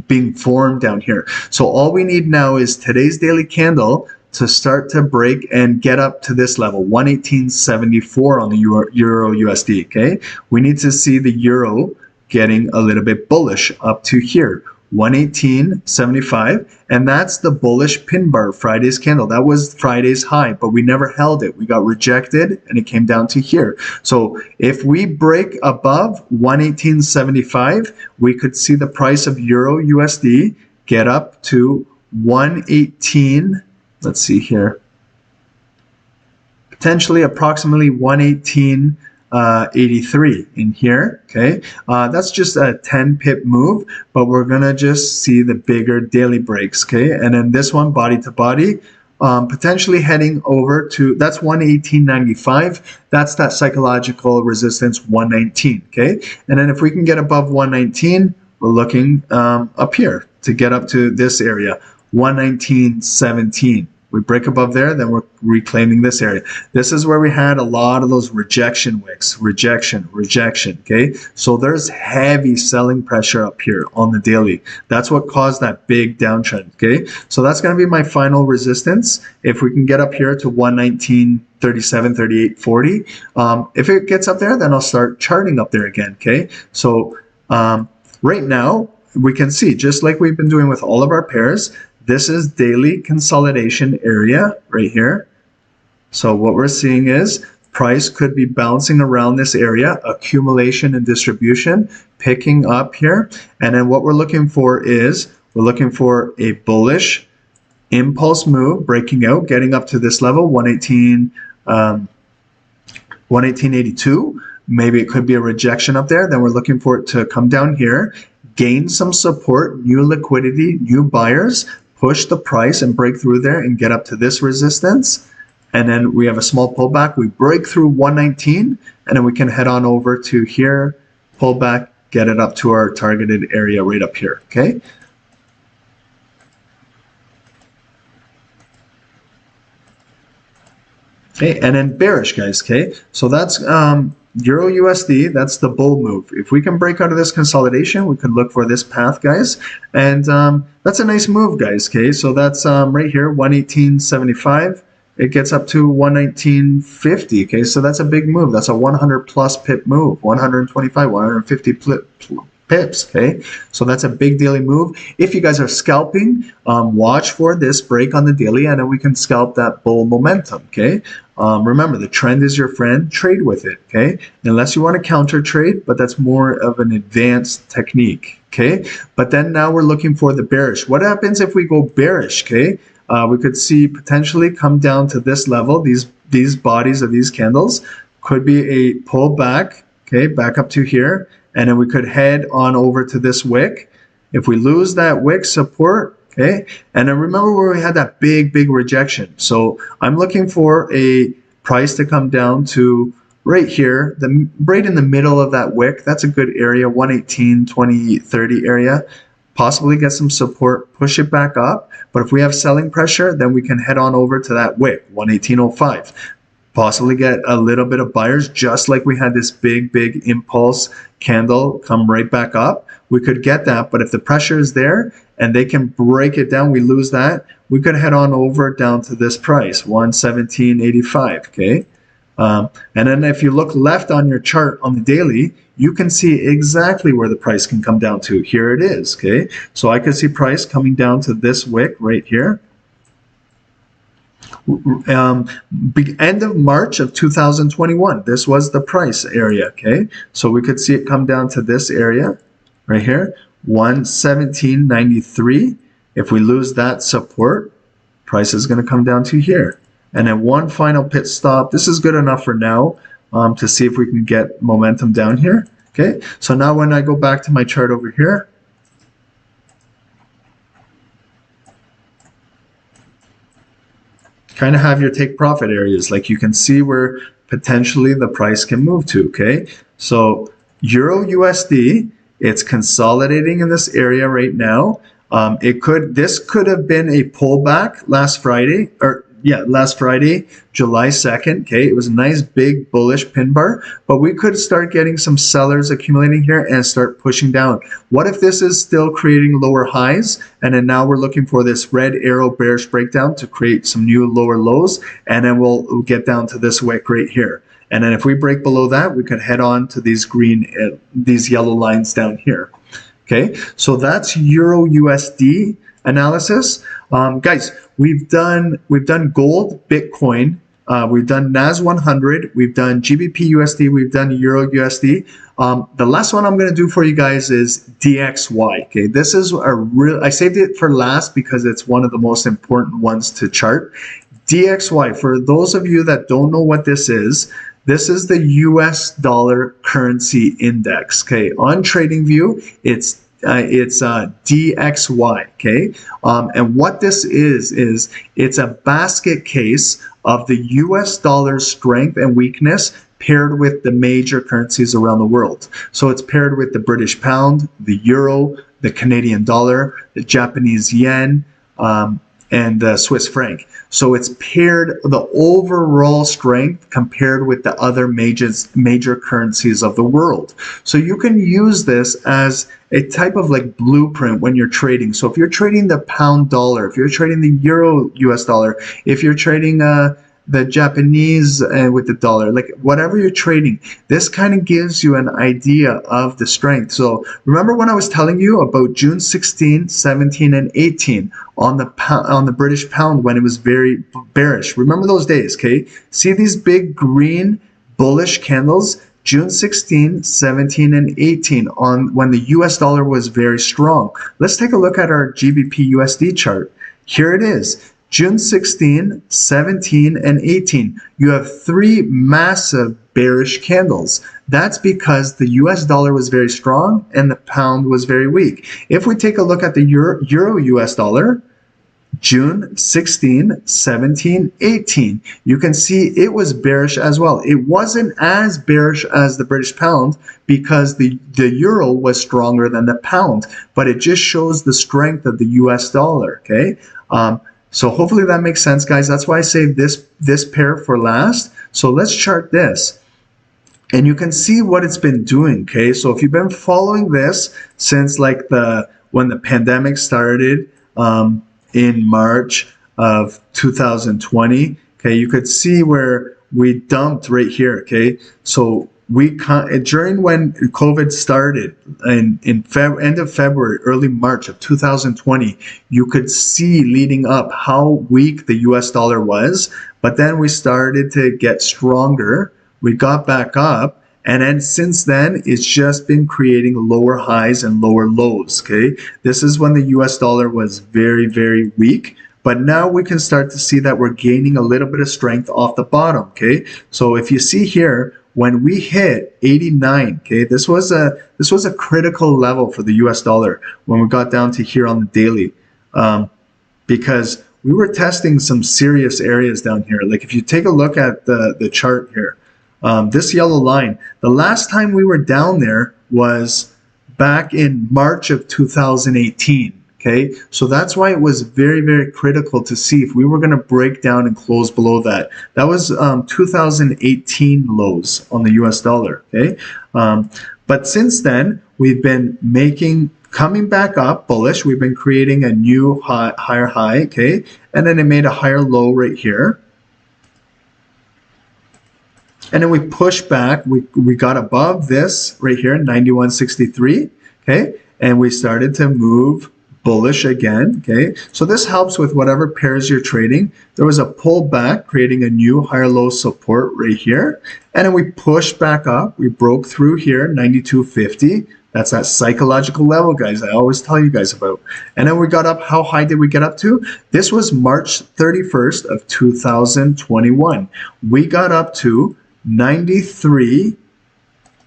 being formed down here. So all we need now is today's daily candle to start to break and get up to this level, 118.74 on the EURUSD, okay? We need to see the euro getting a little bit bullish up to here, 118.75, and that's the bullish pin bar, Friday's candle. That was Friday's high, but we never held it. We got rejected and it came down to here. So if we break above 118.75, we could see the price of EURUSD get up to 118, let's see here, potentially approximately 118.83 in here, okay? That's just a 10 pip move, but we're gonna just see the bigger daily breaks, okay? And then this one, body to body, potentially heading over to, that's 118.95. That's that psychological resistance, 119, okay? And then if we can get above 119, we're looking up here to get up to this area, 119.17. We break above there, then we're reclaiming this area. This is where we had a lot of those rejection wicks, rejection, okay? So there's heavy selling pressure up here on the daily. That's what caused that big downtrend, okay? So that's gonna be my final resistance. If we can get up here to 119.37, 38, 40. If it gets up there, then I'll start charting up there again, okay? So right now, we can see, just like we've been doing with all of our pairs, this is daily consolidation area right here. So what we're seeing is price could be bouncing around this area, accumulation and distribution, picking up here. And then what we're looking for is, we're looking for a bullish impulse move, breaking out, getting up to this level, 118.82. Maybe it could be a rejection up there. Then we're looking for it to come down here, gain some support, new liquidity, new buyers, push the price and break through there and get up to this resistance. And then we have a small pullback. We break through 119, and then we can head on over to here, pull back, get it up to our targeted area right up here, okay? Okay, and then bearish, guys, okay? So that's EURUSD, that's the bull move. If we can break out of this consolidation, we can look for this path, guys. And that's a nice move, guys, okay? So that's right here, 118.75. It gets up to 119.50, okay? So that's a big move. That's a 100 plus pip move, 125, 150 pips, okay? So that's a big daily move. If you guys are scalping, watch for this break on the daily, and then we can scalp that bull momentum, okay? Remember, the trend is your friend. Trade with it, okay? Unless you want to counter trade, but that's more of an advanced technique, okay? But then now we're looking for the bearish. What happens if we go bearish, okay? we could see potentially come down to this level. These bodies of these candles could be a pullback, okay, back up to here, and then we could head on over to this wick. If we lose that wick support, okay, and then remember where we had that big rejection. So I'm looking for a price to come down to right here, right in the middle of that wick. That's a good area, 118, 20, 30 area. Possibly get some support, push it back up. But if we have selling pressure, then we can head on over to that wick, 118.05. Possibly get a little bit of buyers, just like we had this big impulse candle come right back up. We could get that, but if the pressure is there and they can break it down, we lose that, we could head on over down to this price, 117.85, okay? And then if you look left on your chart on the daily, you can see exactly where the price can come down to. Here it is, okay? So I could see price coming down to this wick right here. End of March of 2021, this was the price area, okay? So we could see it come down to this area right here, 117.93. If we lose that support, price is going to come down to here. And then one final pit stop. This is good enough for now to see if we can get momentum down here. Okay, so now when I go back to my chart over here, kind of have your take profit areas. Like you can see where potentially the price can move to. Okay, so Euro USD, it's consolidating in this area right now. This could have been a pullback last Friday, July 2nd. Okay, it was a nice big bullish pin bar, but we could start getting some sellers accumulating here and start pushing down. What if this is still creating lower highs, and then now we're looking for this red arrow bearish breakdown to create some new lower lows, and then we'll get down to this wick right here. And then if we break below that, we could head on to these these yellow lines down here. Okay, so that's Euro USD analysis. Guys, we've done gold, Bitcoin, we've done NAS100, we've done GBPUSD, we've done Euro USD. The last one I'm going to do for you guys is DXY. Okay, this is I saved it for last because it's one of the most important ones to chart. DXY, for those of you that don't know what this is the US dollar currency index. Okay, on TradingView, it's DXY. Okay, and what this is it's a basket case of the US dollar strength and weakness paired with the major currencies around the world. So it's paired with the British pound, the euro, the Canadian dollar, the Japanese yen, and the Swiss franc. So it's paired the overall strength compared with the other major currencies of the world. So you can use this as a type of like blueprint when you're trading. So if you're trading the pound dollar, if you're trading the euro US dollar, if you're trading the Japanese with the dollar, like whatever you're trading, this kind of gives you an idea of the strength. So remember when I was telling you about June 16, 17, and 18 on the British pound when it was very bearish? Remember those days, okay? See these big green bullish candles? June 16, 17, and 18 on when the US dollar was very strong. Let's take a look at our GBPUSD chart. Here it is. June 16, 17, and 18. You have three massive bearish candles. That's because the US dollar was very strong and the pound was very weak. If we take a look at the Euro US dollar, June 16, 17, 18, you can see it was bearish as well. It wasn't as bearish as the British pound because the euro was stronger than the pound, but it just shows the strength of the US dollar, okay? So hopefully that makes sense, guys. That's why I saved this pair for last. So let's chart this. And you can see what it's been doing, okay? So if you've been following this since like when the pandemic started in March of 2020, okay, you could see where we dumped right here, okay? So during when COVID started in end of February, early March of 2020, you could see leading up how weak the US dollar was, but then we started to get stronger. We got back up, and then since then, it's just been creating lower highs and lower lows, okay? This is when the US dollar was very, very weak, but now we can start to see that we're gaining a little bit of strength off the bottom, okay? So if you see here, when we hit 89, okay, this was a critical level for the US dollar when we got down to here on the daily, because we were testing some serious areas down here. Like if you take a look at the chart here, this yellow line, the last time we were down there was back in March of 2018. Okay, so that's why it was very, very critical to see if we were going to break down and close below that. That was 2018 lows on the US dollar. Okay, but since then we've been coming back up bullish. We've been creating a new higher high. Okay, and then it made a higher low right here. And then we pushed back, we got above this right here, 91.63, okay? And we started to move bullish again, okay? So this helps with whatever pairs you're trading. There was a pullback, creating a new higher low support right here. And then we pushed back up, we broke through here, 92.50. That's that psychological level, guys, I always tell you guys about. And then we got up, how high did we get up to? This was March 31st of 2021. We got up to 93,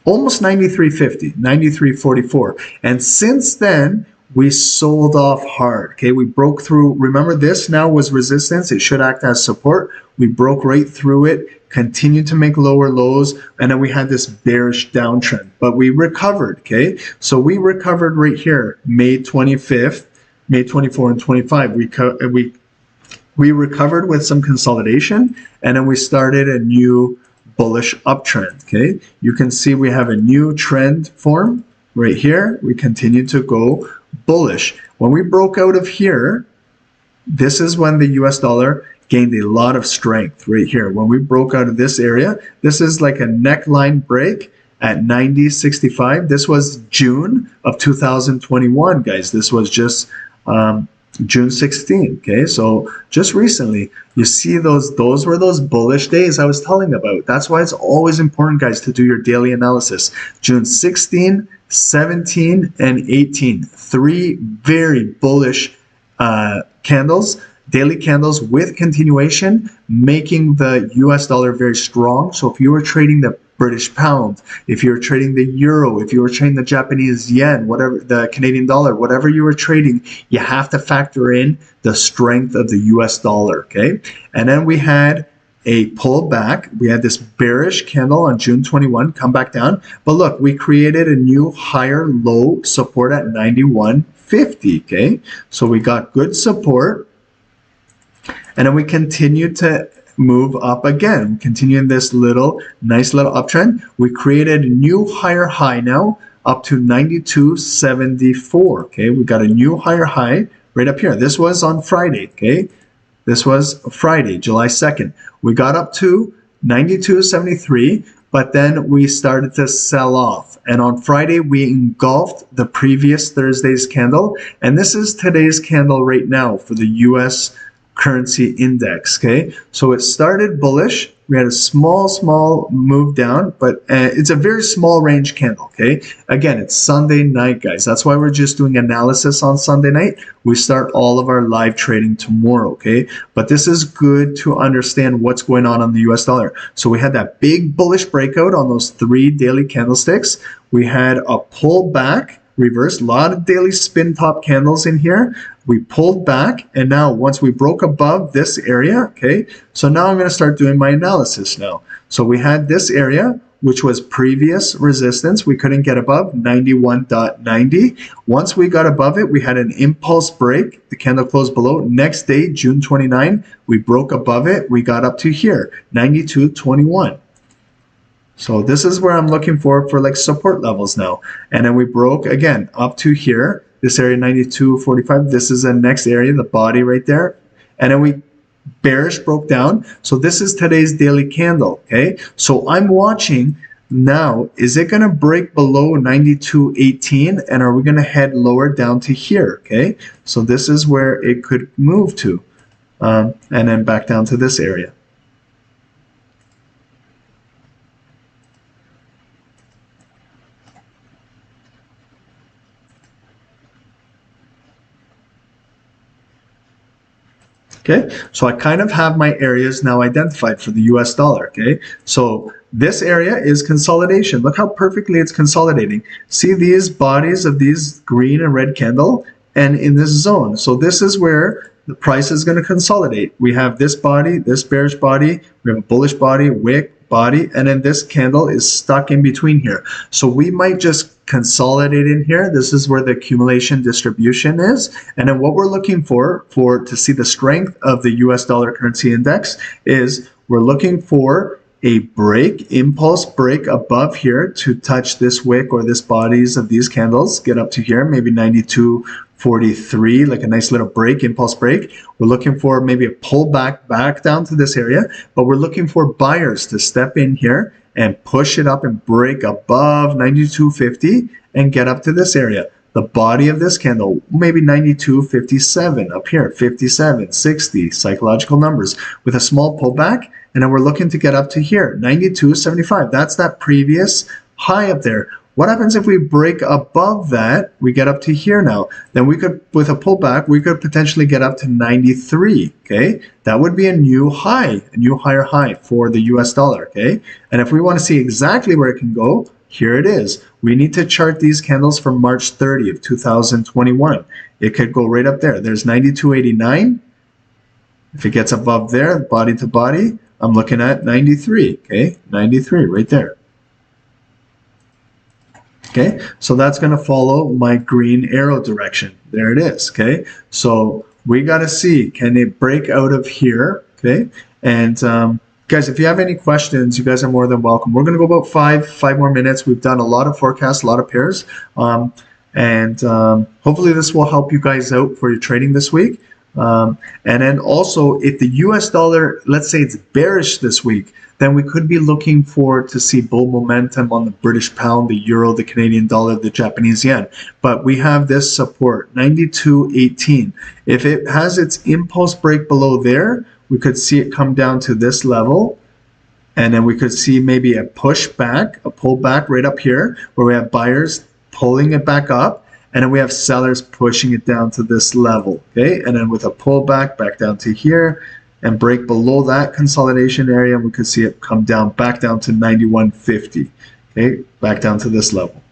almost 93.50, 93.44. And since then, we sold off hard. Okay, we broke through. Remember, this now was resistance. It should act as support. We broke right through it, continued to make lower lows, and then we had this bearish downtrend. But we recovered. Okay, so we recovered right here, May 25th, May 24 and 25. We recovered with some consolidation, and then we started a new bullish uptrend. Okay, you can see we have a new trend form right here. We continue to go bullish. When we broke out of here, this is when the US dollar gained a lot of strength right here. When we broke out of this area, this is like a neckline break at 90.65. This was June of 2021, guys. This was just June 16, okay? So just recently, you see those were those bullish days I was telling about. That's why it's always important, guys, to do your daily analysis. June 16, 17, and 18, three very bullish candles, daily candles with continuation, making the US dollar very strong. So if you were trading the British pound, if you're trading the euro, if you were trading the Japanese yen, whatever, the Canadian dollar, whatever you were trading, you have to factor in the strength of the US dollar, okay? And then we had a pullback. We had this bearish candle on June 21 come back down. But look, we created a new higher low support at 91.50, okay? So we got good support. And then we continued to move up again, continuing this nice little uptrend. We created a new higher high now up to 92.74. Okay, we got a new higher high right up here. This was on Friday. Okay, this was Friday, July 2nd. We got up to 92.73, but then we started to sell off. And on Friday, we engulfed the previous Thursday's candle. And this is today's candle right now for the US currency index. Okay, so it started bullish. We had a small move down, but it's a very small range candle. Okay, again, it's Sunday night, guys. That's why we're just doing analysis on Sunday night. We start all of our live trading tomorrow. Okay, but this is good to understand what's going on the US dollar. So we had that big bullish breakout on those three daily candlesticks. We had a pullback, reverse, a lot of daily spin top candles in here. We pulled back, and now once we broke above this area, okay, so now I'm going to start doing my analysis now. So we had this area, which was previous resistance. We couldn't get above 91.90. Once we got above it, we had an impulse break. The candle closed below. Next day, June 29, we broke above it. We got up to here, 92.21. So this is where I'm looking for like support levels now. And then we broke again up to here, this area 92.45. This is the next area, the body right there. And then we bearish broke down. So this is today's daily candle, okay? So I'm watching now, is it going to break below 92.18, and are we going to head lower down to here, okay? So this is where it could move to, and then back down to this area. Okay, so I kind of have my areas now identified for the US dollar. Okay, so this area is consolidation. Look how perfectly it's consolidating. See these bodies of these green and red candle and in this zone. So this is where the price is going to consolidate. We have this body, this bearish body, we have a bullish body, wick, body, and then this candle is stuck in between here. So we might just consolidate in here. This is where the accumulation distribution is. And then what we're looking for to see the strength of the US dollar currency index is we're looking for a break, impulse break above here to touch this wick or this bodies of these candles, get up to here, maybe 92.43, like a nice little break, impulse break. We're looking for maybe a pullback back down to this area, but we're looking for buyers to step in here and push it up and break above 92.50 and get up to this area. The body of this candle, maybe 92.57 up here, 57, 60, psychological numbers with a small pullback. And then we're looking to get up to here, 92.75. That's that previous high up there. What happens if we break above that? We get up to here now. Then we could, with a pullback, we could potentially get up to 93, okay? That would be a new high, a new higher high for the US dollar, okay? And if we want to see exactly where it can go, here it is. We need to chart these candles from March 30th, 2021. It could go right up there. There's 92.89. If it gets above there, body to body, I'm looking at 93, okay? 93 right there. Okay, so that's going to follow my green arrow direction. There it is, okay? So we got to see, can it break out of here, okay? And guys, if you have any questions, you guys are more than welcome. We're going to go about five more minutes. We've done a lot of forecasts, a lot of pairs. Hopefully this will help you guys out for your trading this week. And then also, if the US dollar, let's say it's bearish this week, then we could be looking for to see bull momentum on the British pound, the euro, the Canadian dollar, the Japanese yen. But we have this support, 92.18. If it has its impulse break below there, we could see it come down to this level. And then we could see maybe a pushback, a pullback right up here, where we have buyers pulling it back up. And then we have sellers pushing it down to this level, okay? And then with a pullback back down to here and break below that consolidation area, we could see it come down, back down to 91.50, okay? Back down to this level.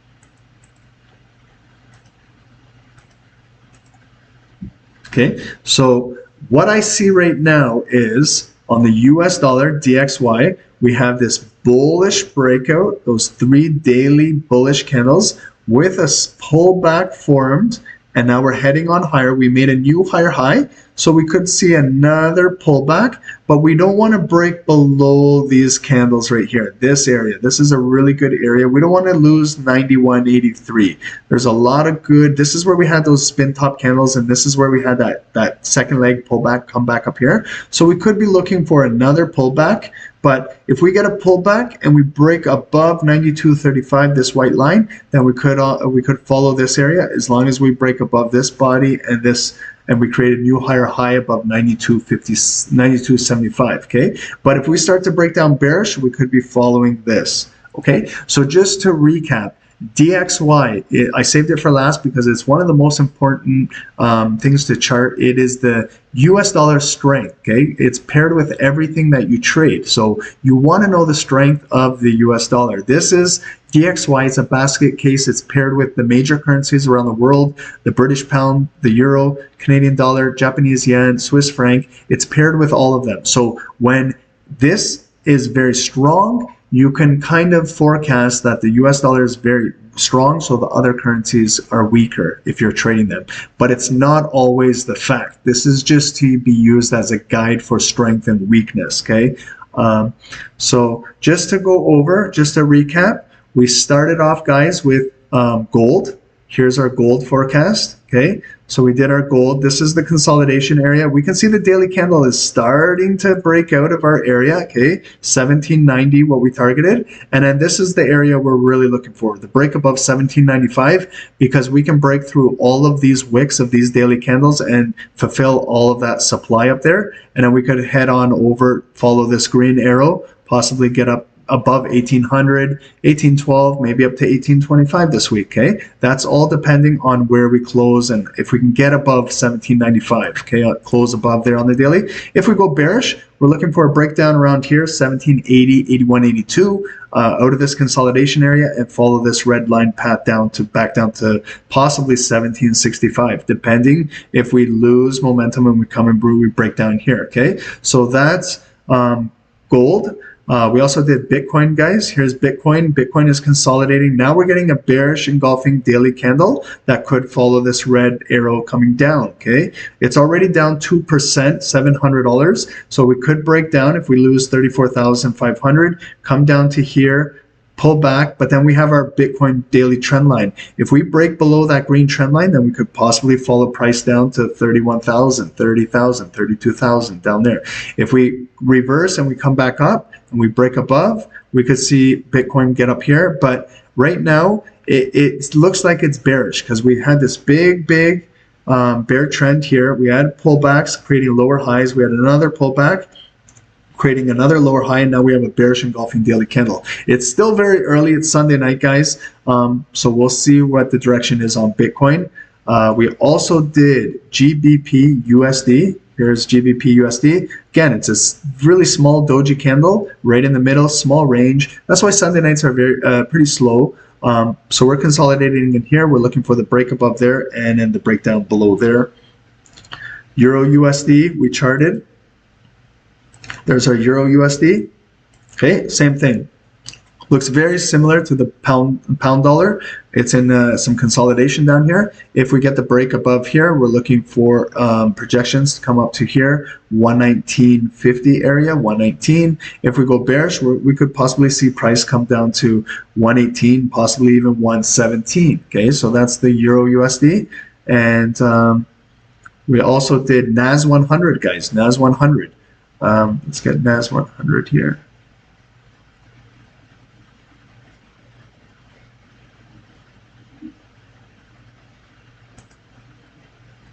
Okay, so what I see right now is on the US dollar DXY, we have this bullish breakout, those 3 daily bullish candles, with a pullback formed, and now we're heading on higher. We made a new higher high, so we could see another pullback, but we don't want to break below these candles right here, this area. This is a really good area. We don't want to lose 91.83. There's a lot of good, this is where we had those spin top candles, and this is where we had that second leg pullback come back up here. So we could be looking for another pullback. But if we get a pullback and we break above 92.35, this white line, then we could follow this area as long as we break above this body and this, and we create a new higher high above 92.50, 92.75. Okay. But if we start to break down bearish, we could be following this. Okay. So just to recap, DXY, I saved it for last because it's one of the most important things to chart. It is the US dollar strength, okay? It's paired with everything that you trade. So you want to know the strength of the US dollar. This is DXY, it's a basket case. It's paired with the major currencies around the world, the British pound, the euro, Canadian dollar, Japanese yen, Swiss franc. It's paired with all of them. So when this is very strong, you can kind of forecast that the US dollar is very strong, so the other currencies are weaker if you're trading them. But it's not always the fact. This is just to be used as a guide for strength and weakness, okay? So just to go over, just to recap, we started off, guys, with gold. Here's our gold forecast, okay? So we did our gold. This is the consolidation area. We can see the daily candle is starting to break out of our area, okay? 1790, what we targeted. And then this is the area we're really looking for, the break above 1795, because we can break through all of these wicks of these daily candles and fulfill all of that supply up there. And then we could head on over, follow this green arrow, possibly get up above 1800, 1812, maybe up to 1825 this week, okay? That's all depending on where we close and if we can get above 1795, okay? Close above there on the daily. If we go bearish, we're looking for a breakdown around here, 1780, 8182, out of this consolidation area and follow this red line path down to back down to possibly 1765, depending if we lose momentum and we come and we break down here, okay? So that's gold. We also did Bitcoin, guys. Here's Bitcoin. Bitcoin is consolidating. Now we're getting a bearish engulfing daily candle that could follow this red arrow coming down, okay? It's already down 2%, $700. So we could break down if we lose 34,500, come down to here, pull back, but then we have our Bitcoin daily trend line. If we break below that green trend line, then we could possibly follow price down to 31,000, 30,000, 32,000 down there. If we reverse and we come back up and we break above, we could see Bitcoin get up here. But right now, it looks like it's bearish because we had this big bear trend here. We had pullbacks creating lower highs. We had another pullback creating another lower high, and now we have a bearish engulfing daily candle. It's still very early. It's Sunday night, guys. So we'll see what the direction is on Bitcoin. We also did GBPUSD. Here's GBPUSD. Again, it's a really small doji candle right in the middle, small range. That's why Sunday nights are very pretty slow. So we're consolidating in here. We're looking for the break above there and then the breakdown below there. EURUSD, we charted. There's our EURUSD. Okay, same thing. Looks very similar to the pound dollar. It's in some consolidation down here. If we get the break above here, we're looking for projections to come up to here, 119.50 area, 119. If we go bearish, we could possibly see price come down to 118, possibly even 117. Okay, so that's the EURUSD. And we also did NAS100, guys, NAS100. Let's get NAS100 here.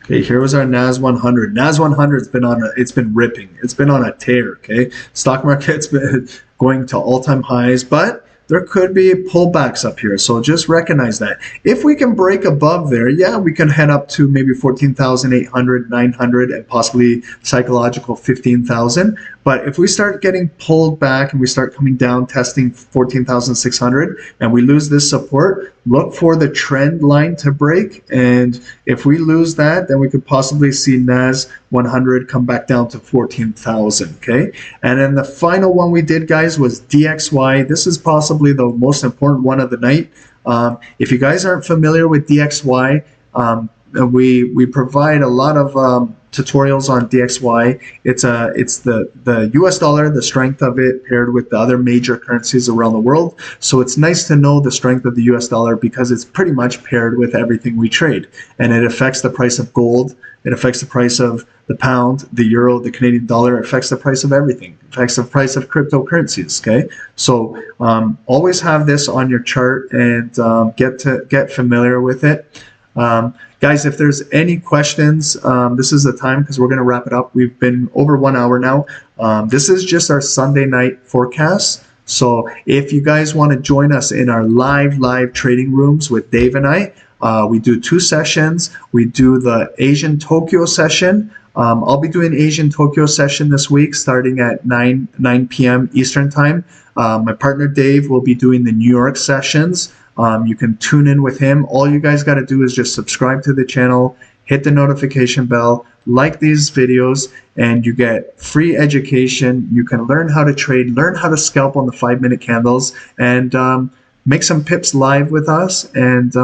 Okay, here was our NAS100. NAS100's been on it's been ripping. It's been on a tear, okay? Stock market's been going to all-time highs, but there could be pullbacks up here. So just recognize that. If we can break above there, yeah, we can head up to maybe 14,800, 900, and possibly psychological 15,000. But if we start getting pulled back and we start coming down, testing 14,600, and we lose this support, look for the trend line to break. And if we lose that, then we could possibly see NAS 100 come back down to 14,000, okay? And then the final one we did, guys, was DXY. This is possibly the most important one of the night. If you guys aren't familiar with DXY, we provide a lot of tutorials on DXY. It's the US dollar, the strength of it paired with the other major currencies around the world. So it's nice to know the strength of the US dollar because it's pretty much paired with everything we trade. And it affects the price of gold. It affects the price of the pound, the euro, the Canadian dollar. It affects the price of everything. It affects the price of cryptocurrencies, okay? So always have this on your chart and get familiar with it. Guys, if there's any questions, this is the time because we're going to wrap it up. We've been over 1 hour now. This is just our Sunday night forecast. So if you guys want to join us in our live trading rooms with Dave and I, we do 2 sessions. We do the Asian Tokyo session. I'll be doing Asian Tokyo session this week starting at 9 p.m. Eastern time. My partner Dave will be doing the New York sessions. You can tune in with him. All you guys got to do is just subscribe to the channel, hit the notification bell, like these videos, and you get free education. You can learn how to trade, learn how to scalp on the 5-minute candles, and make some pips live with us. And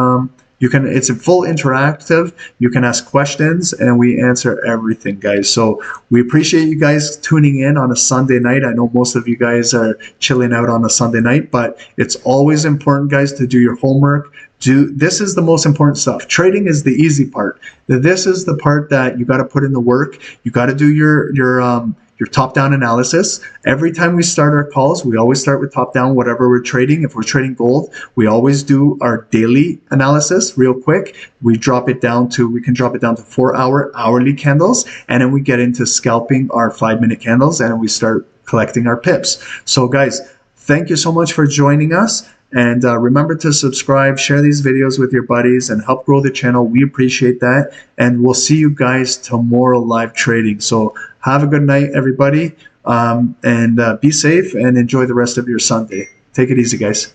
it's a full interactive. You can ask questions and we answer everything, guys. So we appreciate you guys tuning in on a Sunday night. I know most of you guys are chilling out on a Sunday night, but it's always important, guys, to do your homework. This is the most important stuff. Trading is the easy part. This is the part that you got to put in the work. You got to do your top-down analysis. Every time we start our calls, we always start with top-down, whatever we're trading. If we're trading gold, we always do our daily analysis real quick. We can drop it down to 4-hour, hourly candles, and then we get into scalping our 5-minute candles, and we start collecting our pips. So guys, Thank you so much for joining us. And remember to subscribe, share these videos with your buddies, and help grow the channel. We appreciate that. And we'll see you guys tomorrow live trading. So have a good night, everybody. And be safe and enjoy the rest of your Sunday. Take it easy, guys.